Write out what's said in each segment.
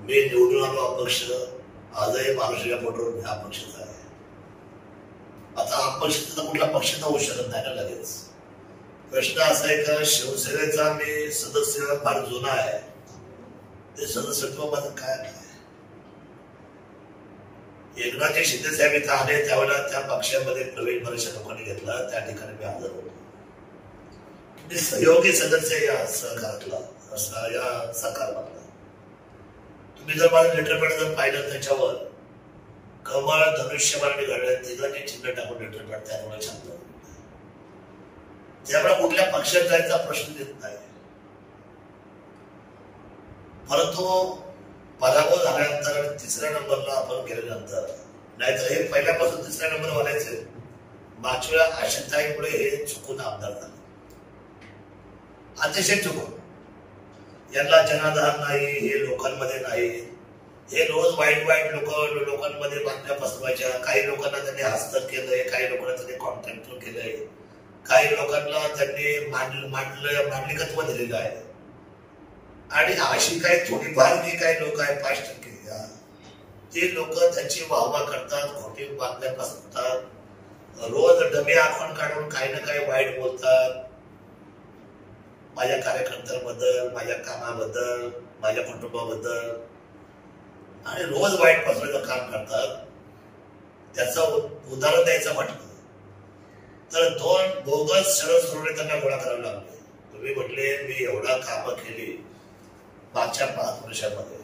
मी निवडून आलो अपक्ष, आजही महाराष्ट्राच्या पोटावर हा पक्षाचा आहे. आता अपक्षाचा कुठला पक्ष तर होऊ शकत नाही ना लगेच. प्रश्न असा आहे का शिवसेनेचा मी सदस्य फार जुना आहे, ते सदस्यत्व माझं काय नाही. एकनाथ शिंदे साहेब इथं आले त्यावेळेला त्या पक्षामध्ये प्रवेश बऱ्याचशा लोकांनी घेतला, त्या ठिकाणी मी हजर होतो. मी सहयोगी सदस्य या सहकारातला या सहकारातला. तुम्ही जर माझं लेटरपॅड जर पाहिलं त्याच्यावर कमळ धनुष्यबाण आणि घड्याळ तिघांनी चिन्ह टाकून लेटरपॅड त्यामुळे छान. त्यामुळे कुठल्या पक्षात जायचा प्रश्न येत नाही. परंतु पराभव झाल्यानंतर आणि तिसऱ्या नंबरला आपण गेल्यानंतर, नाहीतर हे पहिल्यापासून तिसऱ्या नंबर वालायचे, मागच्या आशंकाईमुळे हे चुकून आमदार झाले, अतिशय चुकून. यांना जनाधार नाही, हे लोकांमध्ये नाही. हे रोज वाईट वाईट लोकांमध्ये बातम्या पसरवायच्या. काही लोकांना त्यांनी हस्तर केलंय, काही लोकांना त्यांनी कॉन्ट्रॅक्टर केलंय, काही लोकांना त्यांनी मांडलिकत्व दिलेलं आहे. आणि अशी काही थोडीफार जी काही लोक आहेत 5% ते लोक त्यांची वाहवा करतात, खोटी बातम्या पसरवतात, रोज डमे आखून काढून काही ना काही वाईट बोलतात माझ्या कार्यकर्त्यांबद्दल, माझ्या कामाबद्दल, माझ्या कुटुंबाबद्दल, आणि रोज वाईट पसरवायचं काम करतात. त्याचं उदाहरण द्यायचं म्हटलं तर 2 बोगस शरद सोडवणे त्यांना गोळा करावे लागले. तुम्ही म्हटले मी एवढा कामं केली मागच्या 5 वर्षामध्ये,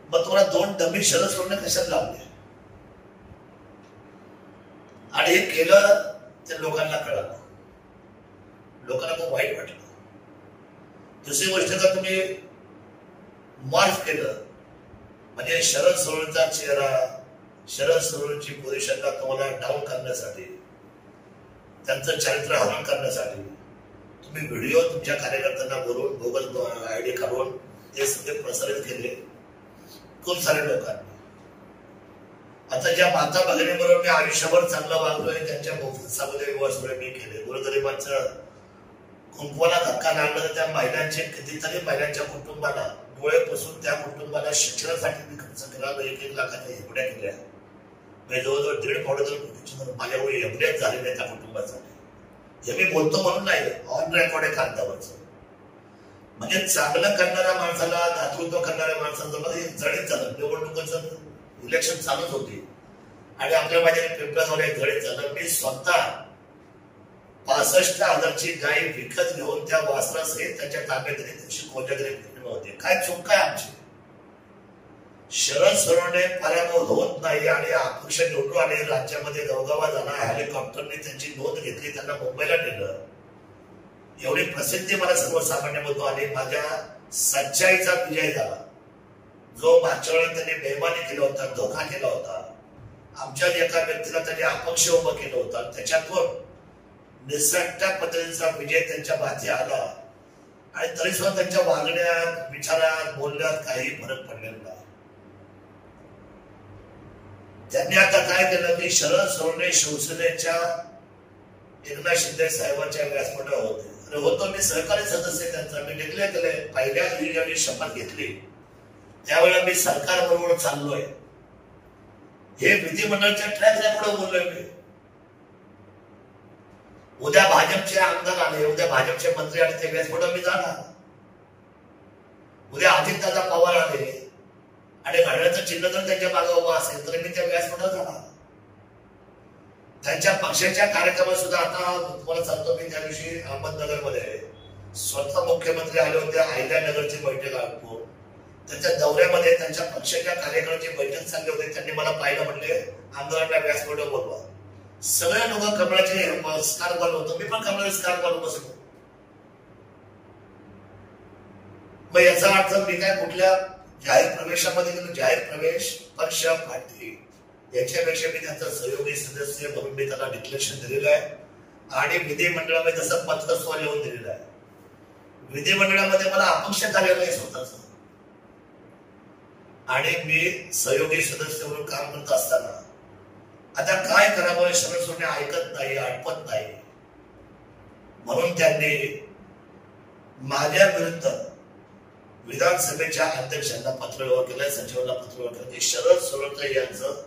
मग तुम्हाला 2 डमी शरद सोडणे कशात लागले? आणि हे केलं ते लोकांना कळलं, लोकांना खूप वाईट वाटलं. दुसरी गोष्ट का तुम्ही मॉर्फ केलं, म्हणजे शरद सोडवणेचा चेहरा, शरद सोडवणेची पोझिशनला तुम्हाला डाऊन करण्यासाठी, त्यांचं चारित्र्य हनन करण्यासाठी तुम्ही व्हिडिओ तुमच्या कार्यकर्त्यांना बोलून बोगस आयडी काढून ते सगळे प्रसारित केले खूप सारे लोकांनी. आता ज्या माता भगिनीबरोबर मी आयुष्यभर चांगलं वागलोय, त्यांच्या मोफसामध्ये विवाह मी केले. गोरगरिबांचं कुंकवाला धक्का लागला तर त्या महिलांचे कितीतरी महिलांच्या कुटुंबाला डोळे पुसून त्या कुटुंबाला शिक्षणासाठी मी खर्च केला. 1-1 लाखाच्या एवढ्या केल्या. मी जवळजवळ 1.5-1.5 कोटीची माझ्यामुळे एवढ्याच झालेल्या त्या कुटुंबासाठी. हे मी बोलतो म्हणून नाही, ऑन रेकॉर्ड आहे कागदावरचं. म्हणजे चांगलं करणाऱ्या माणसाला, दातृत्व करणाऱ्या माणसाला हे जडीत झालं. निवडणुकीचं इलेक्शन चालूच होती आणि आपल्या माझ्या पिंपळामध्ये जडीत झालं. मी स्वतः 65,000ची गाय विकत घेऊन त्या वासरासहित त्याच्या ताब्यात त्याची कोजागिरी फिरवली होती. काय चूक काय आमची? शरद सोडवणे पराभव होत नाही आणि अपक्ष निवडून आले, राज्यामध्ये गवगवा झाला, हेलिकॉप्टरने त्यांची नोंद घेतली, त्यांना मुंबईला नेलं. एवढी प्रसिद्धी मला सर्वसामान्यमधून आली. माझ्या सच्चाईचा विजय झाला. जो मागच्या वेळेला त्यांनी बेईमानी केला होता, धोका केला होता, आमच्या एका व्यक्तीला त्यांनी अपक्ष उभं केलं होतं, त्याच्यातून निसटत्या पद्धतीचा विजय त्यांच्या माथी आला. आणि तरी सुद्धा त्यांच्या वागण्यात, विचारात, बोलण्यात काही फरक पडलेला नाही. त्यांनी आता काय केलं की शरद सोडवणे शिवसेनेच्या एकनाथ शिंदे साहेबांच्या व्यासपीठावर होते. आणि होतो मी सहकारी सदस्य त्यांचा. मी डिक्लेअर केले, पहिल्या दिवशी ज्यावेळी शपथ घेतली त्यावेळेला मी सरकार बरोबर चाललोय, हे विधिमंडळाच्या ट्रॅक रेकॉर्ड बोललोय मी. उद्या भाजपचे आमदार आले, उद्या भाजपचे मंत्री आले, ते व्यासपीठावर मी जाणार. उद्या अजितदादा पवार आले आणि घड्याळाचं चिन्ह जर त्यांच्या मागे उभं असेल तर मी त्या व्यासपीठावर जाणार. त्यांच्या पक्षाच्या कार्यक्रमात सुद्धा आता तुम्हाला सांगतो, मी त्या दिवशी अहमदनगरमध्ये स्वतः मुख्यमंत्री आले होते. अहिल्यानगरची बैठक आखून त्यांच्या दौऱ्यामध्ये त्यांच्या पक्षाच्या कार्यकर्त्यांची बैठक चालली होती. त्यांनी मला पाहिलं, म्हणले आमदारांना व्यासपीठावर बोलवा. सगळे लोक कमळाचे स्कार घालून होतो, मी पण कमळाचे स्कार घालून बसलो. मग याचा अर्थ मी काय कुठल्या जाहीर प्रवेशामध्ये गेलो? जाहीर प्रवेश पक्ष पार्टी याच्यापेक्षा मी त्यांचा सहयोगी सदस्य म्हणून मी त्यांना डिक्लेरेशन दिलेलं आहे. आणि विधिमंडळामध्ये जसं पत्र स्व लिहून दिलेलं आहे. विधिमंडळामध्ये मला अपक्ष कार्यालय आहे स्वतःच, आणि मी सहयोगी सदस्य म्हणून काम करत असताना आता काय करावं? शरद सोडवणे ऐकत नाही, आटपत नाही. म्हणून त्यांनी माझ्या विरुद्ध विधानसभेच्या अध्यक्षांना पत्रव्यवहार केलाय, सचिवांना पत्रव्यवहार केलं की शरद सोनवणे यांचं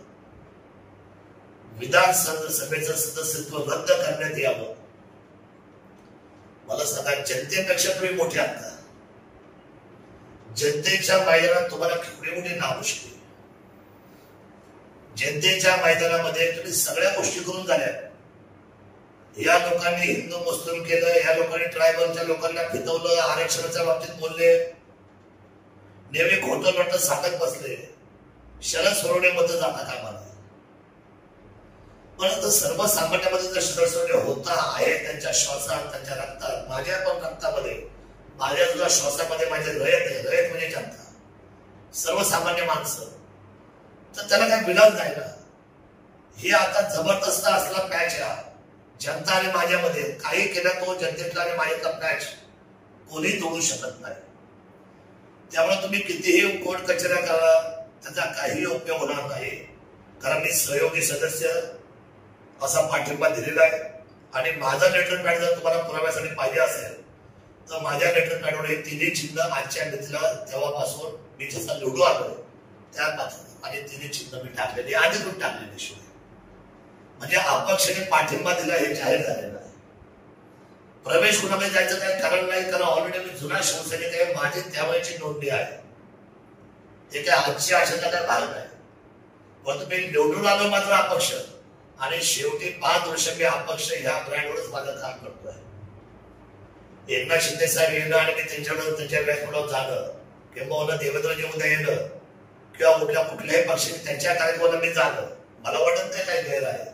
विधानसभेचं सदस्यत्व रद्द करण्यात यावं. मला सांगा, जनतेपेक्षा तुम्ही मोठे आहात का? जनतेच्या मैदानात तुम्हाला केवढी मोठी नामुष्की. जनतेच्या मैदानामध्ये तुम्ही सगळ्या गोष्टी करून झाल्या. या लोकांनी हिंदू मुस्लिम केलं, या लोकांनी ट्रायबलच्या लोकांना फितवलं, आरक्षणाच्या बाबतीत बोलले, नेहमी खोटं नोटं सांगत बसले. शरद सोनवणे मध्ये जाता कामा नये. परंतु सर्वसामान्यामध्ये जर शरद सोनवणे होता आहे, त्यांच्या श्वासात, त्यांच्या रक्तात, माझ्या पण रक्तामध्ये, माझ्या तुझ्या श्वासामध्ये माझे रयत आहे. रयत म्हणजे जनता, सर्वसामान्य माणसं. तर त्याला काही विलाज नाही ना. हे आता जबरदस्त असला पॅच हा जनता आणि माझ्यामध्ये. काही केला तो जनतेतला आणि माझ्यातला पॅच कोणी तोडू शकत नाही. त्यामुळे तुम्ही कितीही कोर्ट कचऱ्या करा, त्याचा काही उपयोग होणार नाही. कारण मी सहयोगी सदस्य असा पाठिंबा दिलेला आहे. आणि माझा लेटर पॅड जर तुम्हाला पुराव्यासाठी पाहिजे असेल तर माझ्या लेटर पॅडवर हे तिन्ही चिन्ह आजच्या मितीला तेव्हापासून मी जसा निवडून आलोय त्यापासून आणि तिन्ही चिन्ह मी टाकलेली, अधिकृत टाकलेली शिवाय. म्हणजे अपक्षाने पाठिंबा दिला हे जाहीर झालेलं आहे. प्रवेश कुणाकडे जायचं काही कारण नाही, कारण ऑलरेडी मी जुना शिवसैनिक आहे. माझी त्यावेळेची नोंदणी आहे. ते काय आजच्या आशेचा काय भाग नाही. परंतु मी निवडून आलो मात्र अपक्ष, आणि शेवटी 5 वर्ष मी अपक्ष ह्या ब्रँडवरच माझं काम करतोय. एकनाथ शिंदे साहेब येणं आणि मी त्यांच्याकडे त्यांच्या व्यासपीठावर जाणं, किंवा देवेंद्रजी उद्या येणं, किंवा कुठल्याही पक्षाने त्यांच्या कार्यक्रमाला मी जाणं, मला वाटत नाही काही गैर आहे.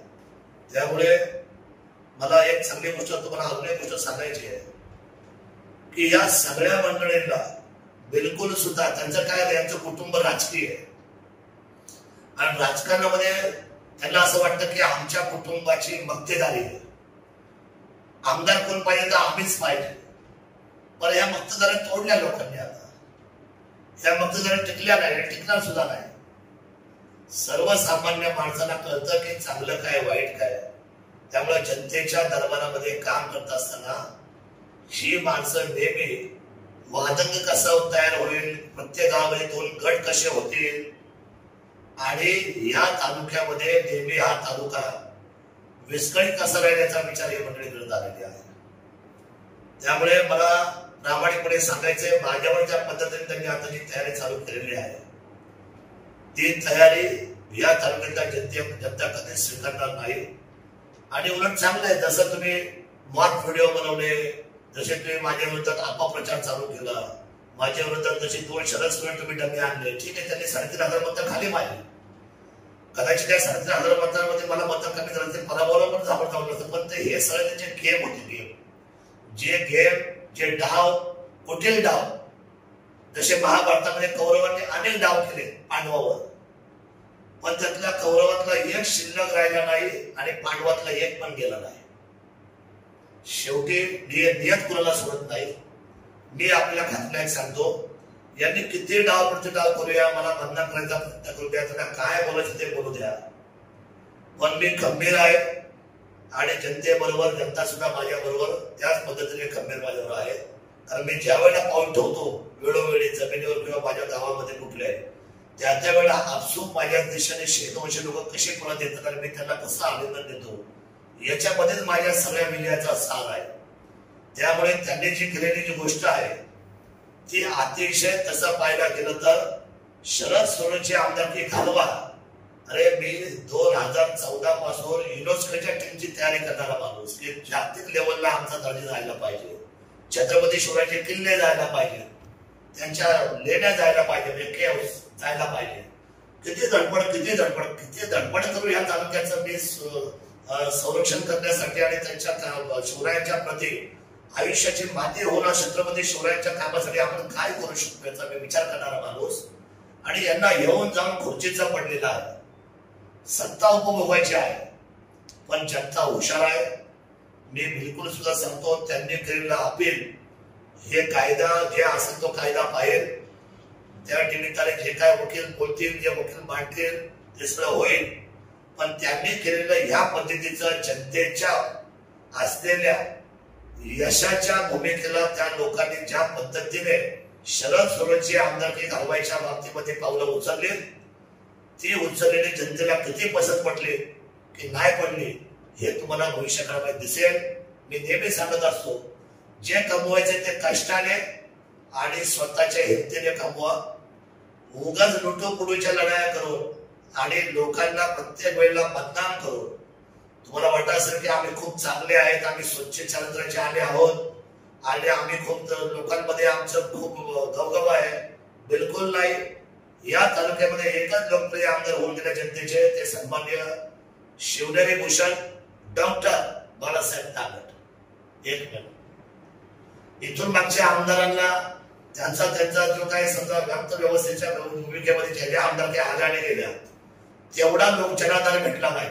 त्यामुळे मला एक चांगली गोष्ट तुम्हाला अजून एक गोष्ट सांगायची आहे की या सगळ्या मंडळींना बिलकुल सुद्धा त्यांचं काय, यांचं कुटुंब राजकीय आहे. आणि राजकारणामध्ये त्यांना असं वाटतं की आमच्या कुटुंबाची मक्तेदारी आहे. आमदार कोण पाहिजे तर आम्हीच पाहिजे. पण या मक्तेदारी तोडल्या लोकांनी. आता या मक्तेदारी टिकल्या नाही, टिकणार सुद्धा नाही. सर्वसामान्य माणसाला कळतं की चांगलं काय, वाईट काय. त्यामुळे जनतेच्या दरबारामध्ये काम करत असताना ही माणसं नेहमी वादंग कसा तयार होईल, प्रत्येक गावामध्ये 2 गट कसे होतील, आणि या तालुक्यामध्ये नेहमी हा तालुका विस्कळीत कसा राहिल्याचा विचार ही मंडळी करत आलेली आहे. त्यामुळे मला प्रामाणिकपणे सांगायचंय, माझ्यावर ज्या पद्धतीने त्यांनी आता जी तयारी चालू केलेली आहे ती तयारी या तालुक्यातल्या जनता कधीच स्वीकारणार नाही. आणि उलट चांगलं आहे, जसं तुम्ही मॉक व्हिडिओ बनवले, जसे तुम्ही माझ्या विरोधात अपप्रचार चालू केला, माझ्या विरोधात जशी 2 शरद सोनवणे तुम्ही डबे आणले, ठीक आहे, त्यांनी 3,500 मतं खाली मारली. कदाचित त्या 3,500 मतांमध्ये मला मतं कमी झालं, ते पराभवाला पण झापड जाऊ नसतं. पण ते हे सगळे त्यांचे गेम होते. जे डाव, कुठील डाव, जसे महाभारतामध्ये कौरवांनी अनेक डाव केले पांडवावर, पण त्यातल्या कौरवातला एक शिल्लक राहिला नाही आणि पांडवातला एक पण गेला नाही. शेवटी नियत कुणाला सोडत नाही. मी आपल्या खात्याला एक सांगतो, यांनी किती डाव प्रतिडाव करूया, मला बंधन करायचा प्रयत्न करू द्या, त्यांना काय बोलायचं ते बोलू द्या, पण मी खंबीर आहे. आणि जनतेबरोबर, जनता सुद्धा माझ्या बरोबर त्याच पद्धतीने खंबीर माझ्यावर आहे. कारण मी ज्या वेळेला पाऊल ठेवतो वेळोवेळी जमिनीवर किंवा माझ्या गावामध्ये कुठले, त्या वेळेला आपसूक माझ्या दिशेने शेतोंशी लोक कसे पळत येतात आणि मी त्यांना कसं अभिनंदन देतो, याच्यामध्येच माझ्या सगळ्या विजयाचा सार आहे. त्यामुळे त्यांनी जी केलेली जी गोष्ट आहे ती अतिशय तसं पाहायला गेलं तर शरद सोनवणेची आमदारकी घालवा. अरे मी 2014 पासून युनेस्कोच्या टीमची तयारी करणारा माणूस, की जागतिक लेवलला आमचा दर्जा जायला पाहिजे, छत्रपती शिवाजी किल्ले जायला पाहिजे, त्यांच्या लेण्या जायला पाहिजे, केव्स जायला पाहिजे. किती धडपड करू या तालुक्याचं मी संरक्षण करण्यासाठी आणि त्यांच्या शिवरायांच्या प्रती आयुष्याची माती होणं, छत्रपती शिवरायांच्या कामासाठी आपण काय करू शकतो याचा मी विचार करणारा माणूस. आणि यांना येऊन जाऊन खुर्चीचा पडलेला आहे. सत्ता उपभोगायची आहे, पण जनता हुशार आहे. मी बिलकुल सुद्धा सांगतो, त्यांनी केलेला अपील, हे कायदा जे असेल तो कायदा पाहिजे, त्या निमित्ताने जे काय वकील बोलतील, जे वकील मांडतील ते सगळं होईल. पण त्यांनी केलेलं ह्या पद्धतीचं जनतेच्या असलेल्या यशाच्या भूमिकेला त्या लोकांनी ज्या पद्धतीने शरद सोनवणेची आमदारकी घालवायच्या बाबतीमध्ये पावलं उचलली, ती उचललेली जनतेला किती पसंत पडली की नाही पडली हे तुम्हाला भविष्यकाळामध्ये दिसेल. मी नेहमी सांगत असतो, जे कमवायचे ते कष्टाने आणि स्वतःच्या हिमतीने कमवा. उगाच लुटूपुटूच्या लढाया करून आणि लोकांना प्रत्येक वेळेला बदनाम करून तुम्हाला वाटत असेल की आम्ही खूप चांगले आहेत, आम्ही स्वच्छ चरित्राचे आले आहोत आणि आम्ही खूप लोकांमध्ये आमचं खूप गवगवा आहे. बिलकुल नाही. या तालुक्यामध्ये एकच लोकप्रिय आमदार होऊन गेले जनतेचे, ते सन्माननीय शिवनेरी भूषण डॉक्टर बाळासाहेब दांगट. एक मिनिट. इथून मागच्या आमदारांना त्यांचा जो काही समजा व्याप्त व्यवस्थेच्या भूमिकेमध्ये ज्या आमदार आल्या आणि गेल्या तेवढा लोक जनाधार भेटला नाही.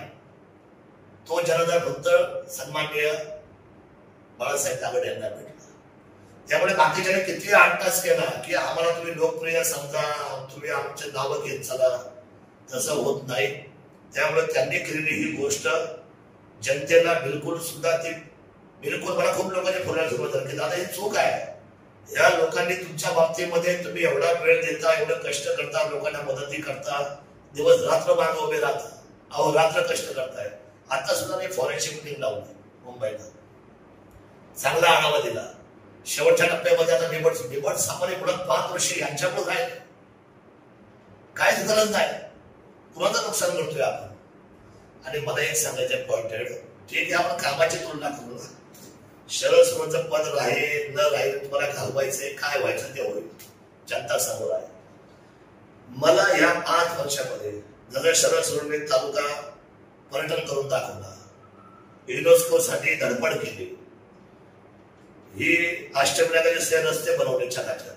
तो जनाधार फक्त सन्माननीय बाळासाहेब दांगट यांना भेटला. त्यामुळे बाकीच्याने किती 8 तास केला की आम्हाला तुम्ही लोकप्रिय समजा, तुम्ही आमचे नावं घेत चला, तसं होत नाही. त्यामुळे त्यांनी केलेली ही गोष्ट जनतेला बिलकुल सुद्धा ती बिलकुल मला खूप लोकांनी बोलायला सुरुवात झाली की दादा ही चूक आहे. या लोकांनी तुमच्या बाबतीमध्ये तुम्ही एवढा वेळ देता, एवढं कष्ट करता, लोकांना मदती करता, दिवस रात्र मागे उभे राहता, अहो रात्र कष्ट करताय. आता सुद्धा मी फॉरेनची मीटिंग लावली मुंबईला, चांगला आढावा दिला. शेवटच्या टप्प्यामध्ये आता निवड सामान्य पुढे 5 वर्ष यांच्याकडून राहील, काहीच गरज नाही. कुणाचं नुकसान करतोय आपण. आणि मला एक सांगायचं पॉइंटेड, ठीक आहे आपण कामाची तुलना करू ना. शरद सोनवणेचं पद राहील न राहील तुम्हाला घालवायचंय, काय व्हायचं ते होईल, जनता समोर आहे. मला या 5 वर्षामध्ये जर शरद सोनवणे तालुका पर्यटन करून दाखवला, युनेस्को साठी धडपड केली, ही अष्टविनायकाचे रस्ते बनवले छटाच्या,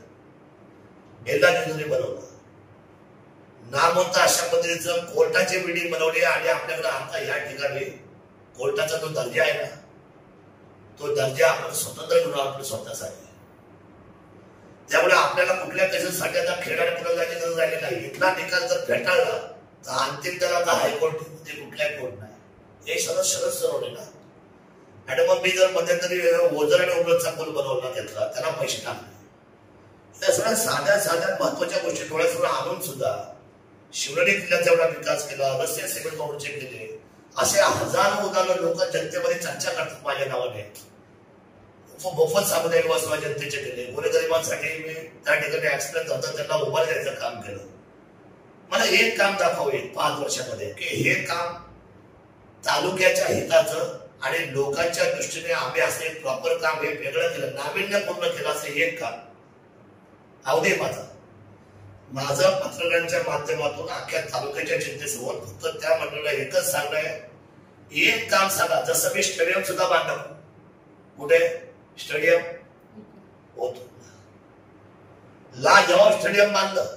बेल्ला निधून बनवला, नामवंत अशा पद्धतीचं कोर्टाची बिल्डिंग बनवली आणि आपल्याकडे आता या ठिकाणी कोर्टाचा जो दर्जा आहे ना, तो दर्जा आपण स्वतंत्र घेऊन आपल्या स्वतःसाठी. त्यामुळे आपल्याला कुठल्या कशासाठी आता खेळाडू पुढे जायची गरज राहिली नाही. इथला निकाल जर फेटाळला तर अंतिम त्याला आता हायकोर्ट म्हणजे कुठल्याही कोर्ट नाही. हे शरद सोनवणे ना. आणि मग मी जर मध्यंतरी ओझर आणि उमरचा पूल बनवला, घेतला, त्याला पैसे टाकले. या सगळ्या साध्या महत्वाच्या गोष्टी डोळ्यासमोर आणून सुद्धा शिवनेरी किल्ल्याचा एवढा विकास केला, रस्ते सिमेंट रोडचे केले, असे हजारो उदाहरण लोक जनतेमध्ये चर्चा करतात माझ्या नावाने. मोफत सामुदायिक वसवा जनतेचे केले. गोरगरिबांसाठी मी त्या ठिकाणी ऍक्सिडेंट होता त्यांना उभा द्यायचं काम केलं. मला एक काम दाखवावे 5 वर्षामध्ये की हे काम तालुक्याच्या हिताचं आणि लोकांच्या दृष्टीने आम्ही असं एक प्रॉपर काम हे वेगळं केलं, नाविन्यपूर्ण केलं, असं एक काम अवधे माझं पत्रकारांच्या माध्यमातून अख्ख्या तालुक्याच्या चिंतेसमोर फक्त त्या मंडळाला एकच सांगणं आहे, एक काम सांगा. जसं मी स्टेडियम सुद्धा बांधलं, कुठे स्टेडियम होतो, लाजवाब स्टेडियम बांधलं.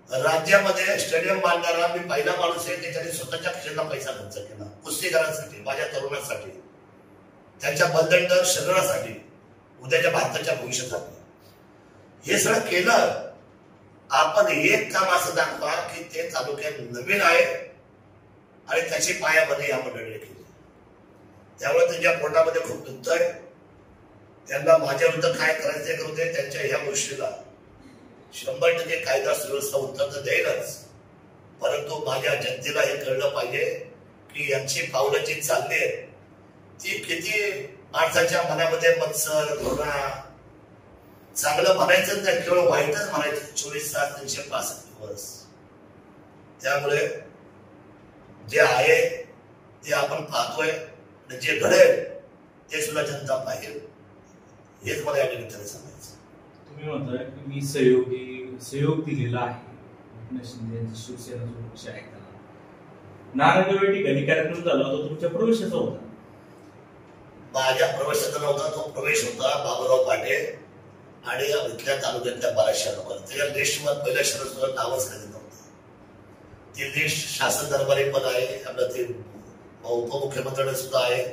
राज्यामध्ये स्टेडियम बांधणारा मी पहिला माणूस आहे की ज्यांनी स्वतःच्या खिशातला पैसा खर्च केला. कुस्तीगरांसाठी, माझ्या तरुणांसाठी, त्यांच्या बलदंड शरीरासाठी, उद्याच्या भारताच्या भविष्यासाठी हे सगळं केलं. आपण एक काम असं दाखवा की ते तालुक्यात नवीन आहे आणि त्याची पायाभरणी या मंडळीने केली. त्यामुळे त्यांच्या पोटामध्ये खूप दुःख आहे. त्यांना माझ्या विरुद्ध काय करायचं ते करू दे. त्यांच्या ह्या गोष्टीला 100% कायदा सुव्यवस्था उत्तर तर देईलच, परंतु माझ्या जनतेला हे कळलं पाहिजे की यांची पावलं जी चालली आहेत ती किती माणसाच्या मनामध्ये मत्सर, घृणा, चांगलं म्हणायचं नाही, केवळ वाईटच म्हणायचं 24 तास 365 दिवस. त्यामुळे जे आहे ते आपण पाहतोय, जे घडेल ते सुद्धा जनता पाहिजे. हेच मला या निमित्ताने सांगायचं. तुम्ही म्हणताय की मी सहयोग दिलेला आहे शिवसेना जो पक्ष आहे त्याला. नारायणगाव ठिकाणी कार्यक्रम झाला होता, तुमच्या प्रवेशाचा होता? माझ्या प्रवेशाचा नव्हता, तो प्रवेश होता बाबूराव पाटे आणि इथल्या तालुक्यातल्या बऱ्याचशा लोकांना. त्याच्या लिस्टवर पहिल्या शरद नावच कधी नव्हतं. ती लिस्ट शासन दरबारी पण आहे, आपलं ते उपमुख्यमंत्र्यांना सुद्धा आहे.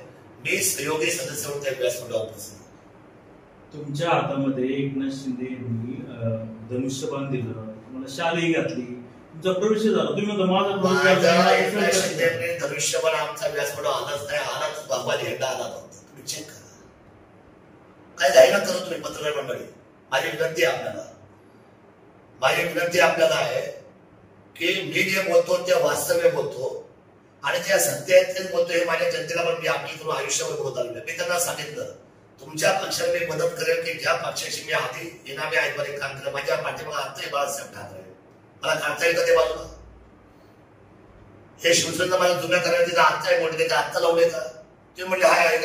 मी सहयोगी सदस्य म्हणून त्या व्यासपीठावर उपस्थित. तुमच्या हातामध्ये एकनाथ शिंदे यांनी धनुष्यबाण दिलं, तुम्हाला शालही घातली, तुमचा प्रवेश झाला. तुम्ही एकनाथ शिंदे धनुष्यबाण आमचा व्यासपीठावर आलाच नाही. आला तर बाबाजी हेंडा आला नव्हता. तुम्ही चेक करा, काय जाहिरात करू तुम्ही पत्रकार मंडळी. माझी विनंती आहे आपल्याला. माझी विनंती आपल्याला आहे की मी जे बोलतो ते वास्तव्य बोलतो आणि ज्या सत्य आहेत तेच बोलतो. हे माझ्या जनतेला पण मी आपली करून आयुष्यावर बोलत आलेलो. मी त्यांना सांगितलं तुमच्या पक्षाला मी मदत करेल की ज्या पक्षाशी मी आधी इनामी आयद्वारे काम केलं. माझ्या पाठीमागे आत्ताही बाळासाहेब ठाकरे, मला काढता येईल का ते बाजूला? हे शिवसेना माझ्या जुन्या करायला आत्ता मोठे का आत्ता लावले का? ते म्हणजे आहे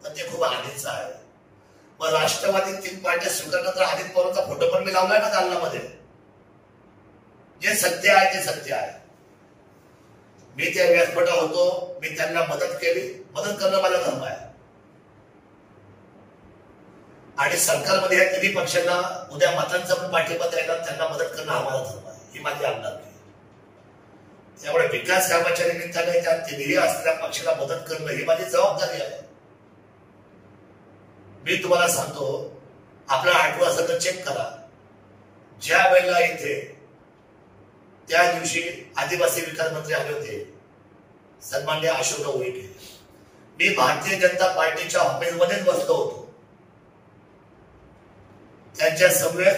पण ते खूप आधीच आहे. मग राष्ट्रवादी 3 पार्ट्या स्वीकारलं तर अजित पवारांचा फोटो पण मी लावलाय ना दालनामध्ये. जे सत्य आहे ते सत्य आहे. मी त्या व्यासपीठावर होतो, मी त्यांना मदत केली. मदत करणं माझा धर्म आहे आणि सरकारमध्ये या तिन्ही पक्षांना उद्या मतांचा पण पाठिंबा द्यायला त्यांना मदत करणं हा माझा धर्म आहे. ही माझी आमदारकी. त्यामुळे विकास कामाच्या निमित्ताने त्या तिन्ही असलेल्या पक्षाला मदत करणं ही माझी जबाबदारी आहे. मी तुम्हाला सांगतो, आपला आठवडा असेल तर चेक करा. ज्या वेळेला इथे त्या दिवशी आदिवासी विकास मंत्री आले होते सन्माननीय अशोकराव उईके, मी भारतीय जनता पार्टीच्या ऑफिसमध्येच बसलो होतो. त्यांच्या समवेत,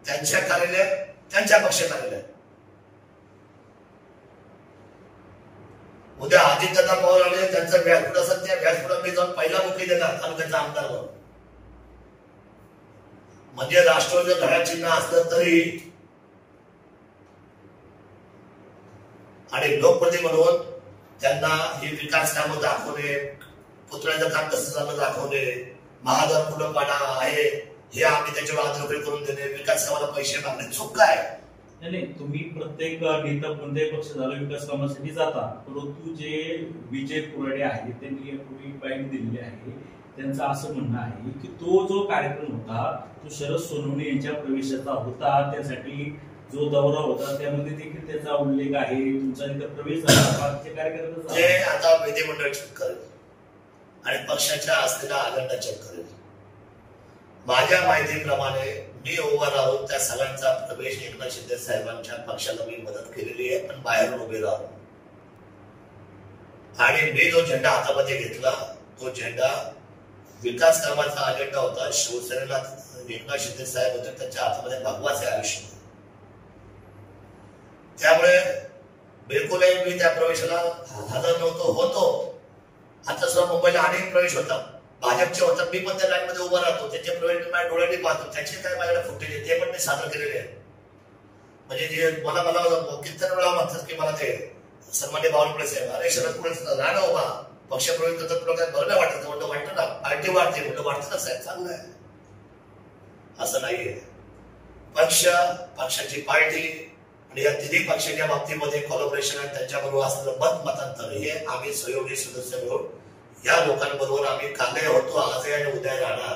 त्यांच्या कार्यालयात, त्यांच्या पक्ष कार्यालयात. उद्या अजितदादा पवार आले, त्यांचा व्यासपीठ असेल, त्या व्यासपीठात मी जाऊन पहिला मुखी देणार तालुक्याचा आमदार म्हणून. म्हणजे राष्ट्रवादी घड्याळ चिन्ह असलं तरी आणि लोकप्रतिनिधी म्हणून त्यांना ही विकास कामं दाखवणे, पुतळ्याचं काम कसं झालं दाखवणे, महाद्वार कुलपाडा आहे हे आम्ही त्याच्यावर आदरखोरी करून देणे, विकास कामाला पैसे मागणे चूक काय? नाही, तुम्ही प्रत्येक नेता कोणत्याही पक्ष झाला विकास कामासाठी जाता, परंतु जे विजय कुराडे आहेत त्यांनी यापूर्वी बाईट दिलेली आहे. त्यांचं असं म्हणणं आहे की तो जो कार्यक्रम होता तो शरद सोनवणे यांच्या प्रवेशाचा होता, त्यासाठी जो दौरा होता त्यामध्ये देखील त्याचा उल्लेख आहे. तुमचा तिथं प्रवेश झाला कार्यक्रम ते आता विधिमंडळ चेक करेल आणि पक्षाच्या असलेला अजेंडा चेक करेल. माझ्या माहितीप्रमाणे मी उभा राहून त्या सगळ्यांचा प्रवेश एकनाथ शिंदे साहेबांच्या पक्षाला मी मदत केलेली आहे, पण बाहेरून उभे राहून. आणि मी जो झेंडा हातामध्ये घेतला तो झेंडा विकास कामाचा अजेंडा होता. शिवसेनेला एकनाथ शिंदे साहेब होते, त्यांच्या हातामध्ये भगवाचे आयुष्य. त्यामुळे बिलकुलही मी त्या प्रवेशाला हजर नव्हतो. होतो आता सुद्धा मुंबईला अनेक प्रवेश होतात, भाजपचे होतात. मी पण त्या लाईन मध्ये उभा राहतो, त्याचे प्रवेश माझ्या डोळ्यांनी पाहतो. त्याचे काय माझ्याकडे फुटेज ते पण मी सादर केलेले आहेत. म्हणजे जे मला कित्येक वेळा म्हणतात की मला ते सन्मान्य बावनकुळे साहेब, अरे शरद कुळे राणा उभा पक्ष प्रवेश करतात, तुला काय बरं नाही वाटत? म्हणतो वाटतं ना, पार्टी वाढते म्हणतो, वाटतं ना साहेब, चांगलं आहे. असं नाहीये. पक्षाची पार्टी आणि या तिन्ही पक्षाच्या बाबतीमध्ये कॉलॉबरेशन आणि त्यांच्याबरोबर असलेलं मतांतर हे आम्ही सहयोगी सदस्य म्हणून या लोकांबरोबर आम्ही काले होतो, आजही आणि उद्या राहणार.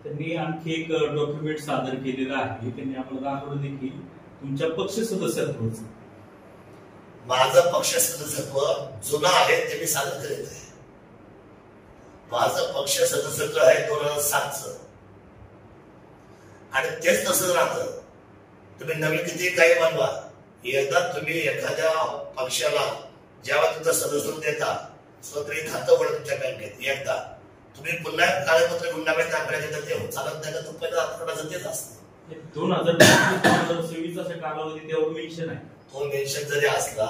त्यांनी आणखी एक डॉक्युमेंट सादर केलेलं आहे, त्यांनी आम्हाला दाखवलं देखील तुमच्या पक्ष सदस्यत्वाचं. माझं पक्ष सदस्यत्व जुनं आहे ते मी सादर करीत आहे. माझं पक्ष सदस्यत्व आहे 2007चं आणि तेच तसंच राहतं. तुम्ही नवीन किती काही बनवा, एकदा तुम्ही एखाद्या पक्षाला जेव्हा तुमचं सदस्यत्व देता, स्वतंत्र खातं पडत तुमच्या बँकेत, एकदा तुम्ही पुन्हा कागदपत्र गुंडामध्ये दाखवायला देतात ते चालत नाही का? तो पहिला आठवड्याचं तेच असतं. 2026 असा कालावधी त्यावर मेन्शन आहे. तो मेन्शन जरी असला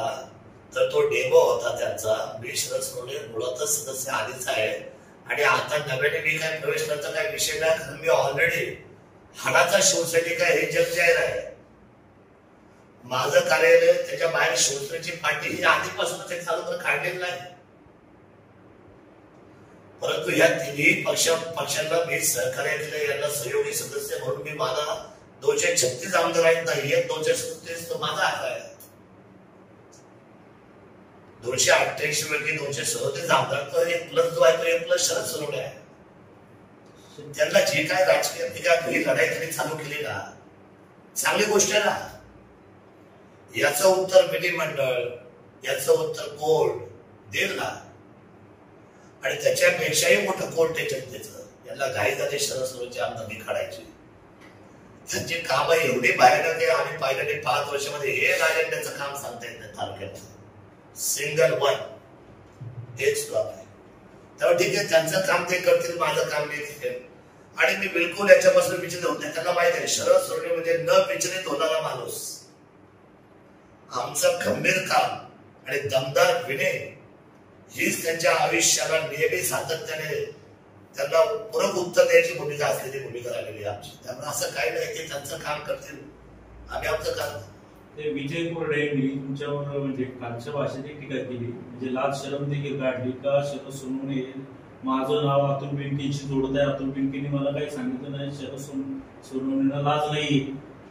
तर तो डेमो होता त्यांचा. मी शरद सोनवणे मुळातच सदस्य आधीच आहे आणि आता नव्याने मी काय प्रवेश करता काय विषय नाही, कारण मी ऑलरेडी हाडाचा शिवसैनिक आहे हे जग जाहीर आहे. माझं कार्यालय त्याच्या बाहेर शिवसेनेची पार्टी ही आधीपासूनच एक चालू काढलेलं नाही. परंतु या तिन्ही पक्षांना मी सहकार्य केलं, यांना सहयोगी सदस्य म्हणून मी मला 236 आमदार आहेत नाही, 237 तो माझा हक्क आहे. 288 पैकी 237 आमदार तर 1+ जो आहे तो 1+ शरद सोनवणे आहे. त्यांना जे काय राजकीय ही लढाई त्यांनी चालू केली ना, चांगली गोष्ट आहे ना. याचं उत्तर विधिमंडळ, याचं उत्तर कोर्ट देईल ना. आणि त्याच्यापेक्षाही मोठं कोर्ट आहे जनतेचं. यांना घाई झाली शरद सोनवणेची आमदारकी काढायची. त्यांची कामं एवढी बाहेर आहे आणि पाहिल्याने 5 वर्षामध्ये हे राजंड्याचं काम सांगता येत नाही तालुक्यात. सिंगल वन तेच काम आहे. त्यामुळे ठीक आहे, त्यांचं काम ते करतील, माझं काम मी करेन. आणि मी बिलकुल याच्यापासून विचलित होत नाही. त्यांना माहित आहे शरद सोनवणे म्हणजे न विचलित होणारा माणूस. आमचं खंबीर काम आणि दमदार विनय हीच त्यांच्या आयुष्याला नेहमी सातत्याने त्यांना पूरक उत्तर द्यायची भूमिका असलेली भूमिका राहिलेली आमची. त्यामुळे असं काही नाही की त्यांचं काम करतील, आम्ही आमचं काम. ते विजय कुरडे यांनी तुमच्यावर म्हणजे कालच्या भाषेत एक टीका केली, म्हणजे लाज शरम देखील काढली का शरद सोनवणे माझं नाव अतुल बेनकेशी जोडत आहे, अतुल बेनकेने मला काही सांगितलं नाही, शरद सोनवणेला लाज नाही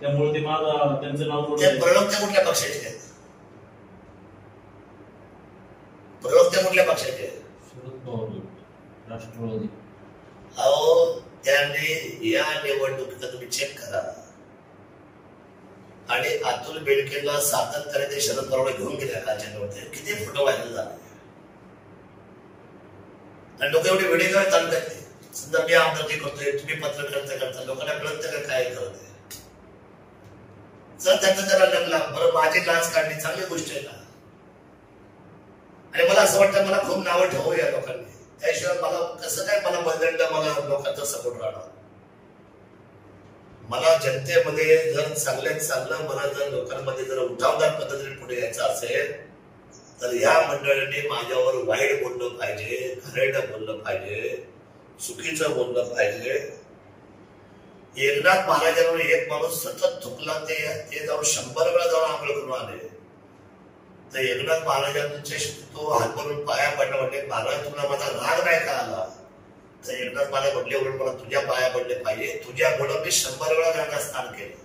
त्यामुळे ते माझं त्यांचं नाव जोडत. प्रवक्ते कुठल्या पक्षाचे आहेत? प्रवक्ते कुठल्या पक्षाचे आहेत? शरद पवार राष्ट्रवादी. अहो त्यांनी या निवडणुकीचा तुम्ही चेक करा आणि अतुल बेनकेला सातत्याने ते शरद पवार घेऊन गेले कालच्या निवडणुकीत. किती फोटो व्हायरल झाले आणि लोक एवढे व्हिडिओ चालतात. समजा मी आमदारकी करतोय, तुम्ही पत्रकारिता करता, लोकांना कळत का काय करतोय? जर त्यांचं जरा लागला बरं माझी लाच काढली चांगली गोष्ट आहे ना. आणि मला असं वाटतं मला खूप नावं ठेवू या लोकांनी, त्याशिवाय मला कसं काय मला बदललं, मला लोकांचा सपोर्ट राहणार. मला जनतेमध्ये जर चांगल्यात चांगलं, मला जर लोकांमध्ये जर उठावदार पद्धतीने पुढे यायचं असेल तर या मंडळींनी माझ्यावर वाईट बोललं पाहिजे, घरेडं बोललं पाहिजे, चुकीचं बोललं पाहिजे. एकनाथ महाराजांवर एक माणूस सतत थुकला, ते जाऊन 100 वेळा जाऊन आंघोळ करून आले. तर एकनाथ महाराजांचे तो हात भरून पाया पडला, म्हणजे महाराज तुला माझा राग नाही का आला? तर एकनाथ महाराज म्हटले मला तुझ्या पाया पडले पाहिजे, तुझ्यामुळे मी 100 वेळा त्यांना स्नान केलं.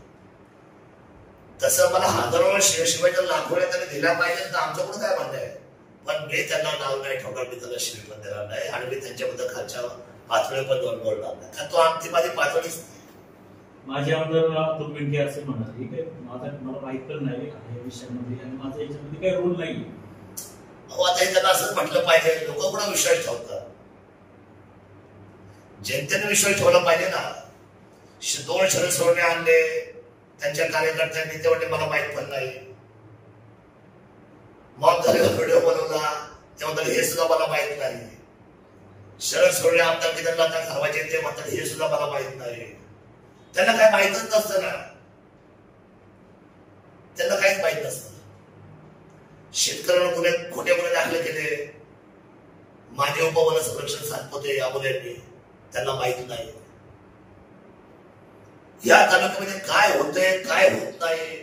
तसं मला हजारो शिवाय जर लाखो त्यांनी दिला पाहिजे तर आमच्याकडून काय म्हणणं आहे. पण मी त्यांना नाव नाही ठेवणार, मी त्यांना शिवी पण देणार नाही आणि मी त्यांच्याबद्दल खालच्या पातळी पण जाऊन बोलणार नाही, कारण तो आमची माझी पातळीच नाही. माझे आमदार अतुल बेनके असे म्हणतात, ठीक आहे मला माहित पण नाही या विषयामध्ये आणि माझा याच्यामध्ये काही रोल नाही. अहो आता हे त्यांना असंच म्हटलं पाहिजे, लोक पण विश्वास ठेवतात, जनतेने विश्वास ठेवला पाहिजे ना. 2 शरद सोनवणे आणले त्यांच्या कार्यकर्त्यांनी, ते म्हणजे मला माहित पण नाही. मग व्हिडिओ बनवला तेव्हा हे सुद्धा मला माहित नाही. शरद सोनवणे आमदार की त्यांना घालवायचे ते म्हणतात हे सुद्धा मला माहित नाही. त्यांना काय माहितच नसतं ना, त्यांना काहीच माहित नसतं. शेतकऱ्यांना खोटे गुन्हे दाखल केले, माझे उपवन संरक्षण सातपुते या मुलांनी, त्यांना माहित नाही या तालुक्यामध्ये काय होतंय काय होत नाही.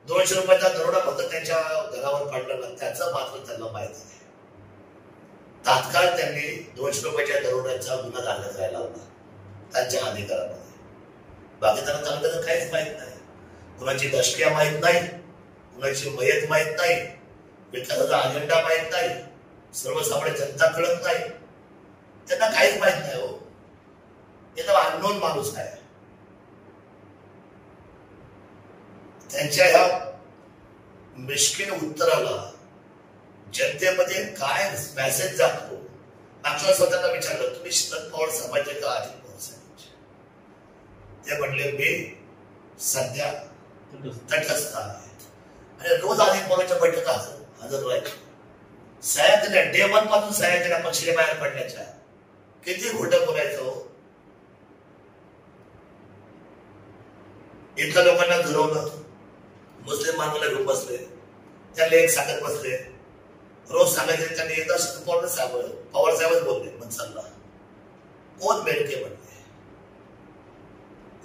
200 रुपयाचा दरोडा फक्त त्यांच्या घरावर पडला, त्याचं मात्र त्यांना माहित आहे. तात्काळ त्यांनी 200 रुपयाच्या दरोड्याचा गुन्हा दाखल करायला होता त्यांच्या अधिकारामध्ये. बाकी त्यांना तालुक्याचं काहीच माहित नाही, कुणाची दशक्रिया माहित नाही, कुणाची मयत माहित नाही, विकासाचा अजेंडा माहित नाही, सर्वसामान्य जनता कळत नाही, त्यांना काहीच माहित नाही. हो एकदम अननोन माणूस आहे. त्यांच्या ह्या मिश्किल उत्तराला जनतेमध्ये काय मेसेज जातो. मागच्या स्वतःला विचारलं तुम्ही शरद पवार साहेबांचे का अजित पवार साहेबांचे? ते म्हणले मी सध्या तटस्थ आहे आणि रोज अजित पवारच्या बैठका हजर राहायचे. साहेब दिल्या डे 1 पासून साहेब दिल्या पक्षाच्या बाहेर पडण्याच्या. किती खोटं बोलायचं. इथल्या लोकांना घडवलं, मुस्लिम माणसाला घेऊन बसले, त्यांना एक सांगत बसले, रोज सांगायचे त्यांनी एकदा पवार साहेबच बोलले मनसरला. कोण बेनके म्हणले,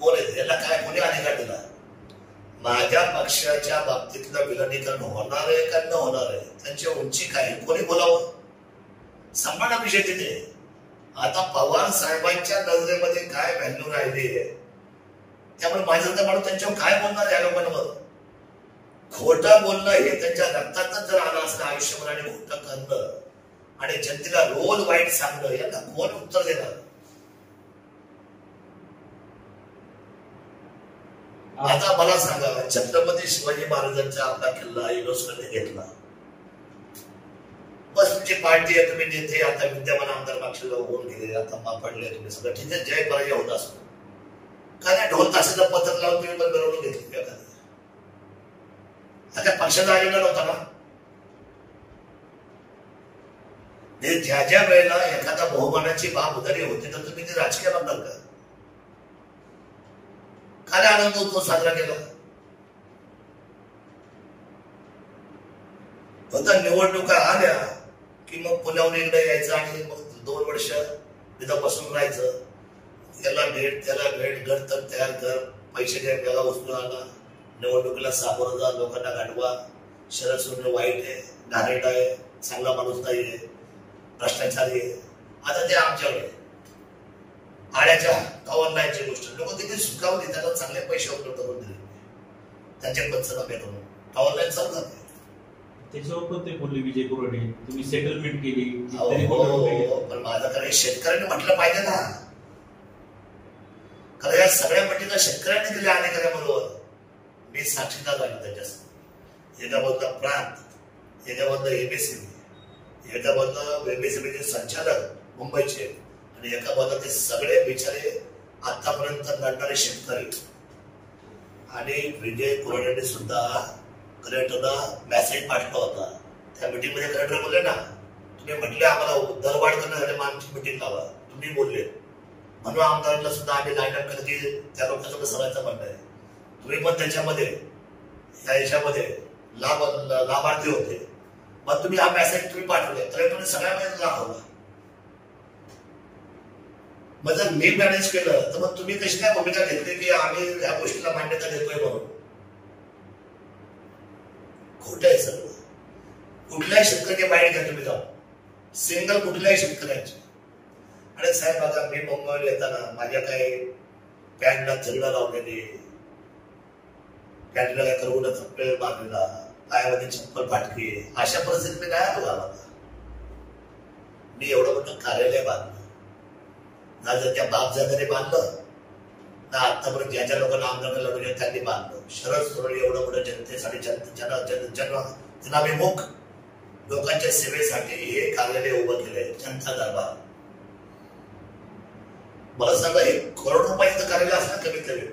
कोण आहे याला काय कोणी अधिकार दिला? माझ्या पक्षाच्या बाबतीतलं विलनीकरण होणार आहे का न होणार आहे, त्यांची उंची काय, कोणी बोलावं? सांभाळा विषय तिथे. आता पवार साहेबांच्या नजरेमध्ये काय व्हॅल्यू राहिली आहे, त्यामुळे माझ्या माणूस त्यांच्यावर काय बोलणार या लोकांवर? खोटं बोलणं हे त्यांच्या रक्तातच जर आलं असलं आयुष्यभर आणि खोटं करणं आणि जनतेला रोल वाईट सांगणं, याला कोण उत्तर देणार? आता मला सांगा, छत्रपती शिवाजी महाराजांचा आपला किल्ला युनेस्कोने घेतला, बस तुमची पार्टी आहे, तुम्ही नेते, आता विद्यमान आमदार मागचे होऊन गेले, आता मापडले तुम्ही सगळं, ठीक आहे, जय पराजय होत असतो. काय ढोल तासाचं पत्र लावून तुम्ही पण मिरवणूक घेतली का? काय पक्षाचा अजेंडा नव्हता ना? ज्या ज्या वेळेला एखादा बहुमानाची बाब उदारी होती तर तुम्ही ते राजकीय म्हणणार का? आणि आनंद उत्सव साजरा केला. फक्त निवडणुका आल्या की मग पुण्याहून इकडे यायचं आणि मग 2 वर्ष तिथं बसून राहायचं. त्याला भेट त्याला भेट, घर तर तयार कर, पैसे द्या, त्याला उचलून आणा, निवडणुकीला सामोरं जा, लोकांना गाठवा. शरद सोडणं वाईट आहे, घाणेरड आहे, चांगला माणूस नाहीये, भ्रष्टाचारी आहे. आता ते आमच्याकडे आड्याच्या गव्हर्नरची गोष्ट लोक तिथे सुखावली, त्याला चांगले पैसे उपलब्ध करून दिले, त्यांचे पंचनामे करून गव्हर्नर चालतात. त्याच्यावर पण ते बोलले विजय कुराडे, तुम्ही सेटलमेंट केली. पण माझं काय शेतकऱ्यांनी म्हटलं पाहिजे ना, कारण या सगळ्या पट्टीला शेतकऱ्यांनी दिल्या अनेकांबरोबर. मी साक्षीदार झालो त्याच्यासमोर. एकाबद्दल प्रांत, एकाबद्दल एमएससीबी, एकाबद्दल एमएससीबीचे संचालक मुंबईचे, आणि एकाबद्दल ते सगळे बिचारे आतापर्यंत लढणारे शेतकरी. आणि विजय कुराडेंनी सुद्धा कलेक्टरला मेसेज पाठवला होता. त्या मिटिंगमध्ये कलेक्टर बोलले ना, तुम्ही म्हटले आम्हाला दरवाढ करण्यासाठी आमची मिटिंग लावा, तुम्ही बोलले म्हणून आमदारांना सुद्धा आम्ही लाईनअप केलं की त्या लोकांचं सगळ्यांचं म्हणणं आहे. तुम्ही पण त्याच्यामध्ये या याच्यामध्ये लाभार्थी होते, मग तुम्ही हा मेसेज तुम्ही पाठवले, कलेक्टरने सगळ्यांना दाखवला. मग जर मी मॅनेज केलं तर मग तुम्ही कशी काय भूमिका घेतली की आम्ही या गोष्टीला मान्यता देतोय म्हणून? खोटं आहे सर्व. कुठल्याही शेतकऱ्याची बाईट घ्या तुम्ही जाऊ, सिंगल कुठल्याही शेतकऱ्याची. आणि साहेब बघा, मी मुंबईला येताना माझ्या काही पॅन्टला चलडा लावलेली, पॅन्टला काय करवून चप्पल बांधलेला, पायामध्ये चप्पल फाटकी, अशा परिस्थितीत मी काय आलो गावाला. मी एवढं मोठं कार्यालय बांधलं ना, जर त्या बापजादाने बांधलं ना, आतापर्यंत ज्या लोकांना आंदोलन लढवले त्यांनी बांधलं. शरद सोडवणे एवढं मोठं जनतेसाठी जनाभिमुख लोकांच्या सेवेसाठी हे कार्यालय उभं केलंय, जनता दरबार. मला सांगा, 1 करोड रुपयाचं कार्यालय असणार कमीत कमी.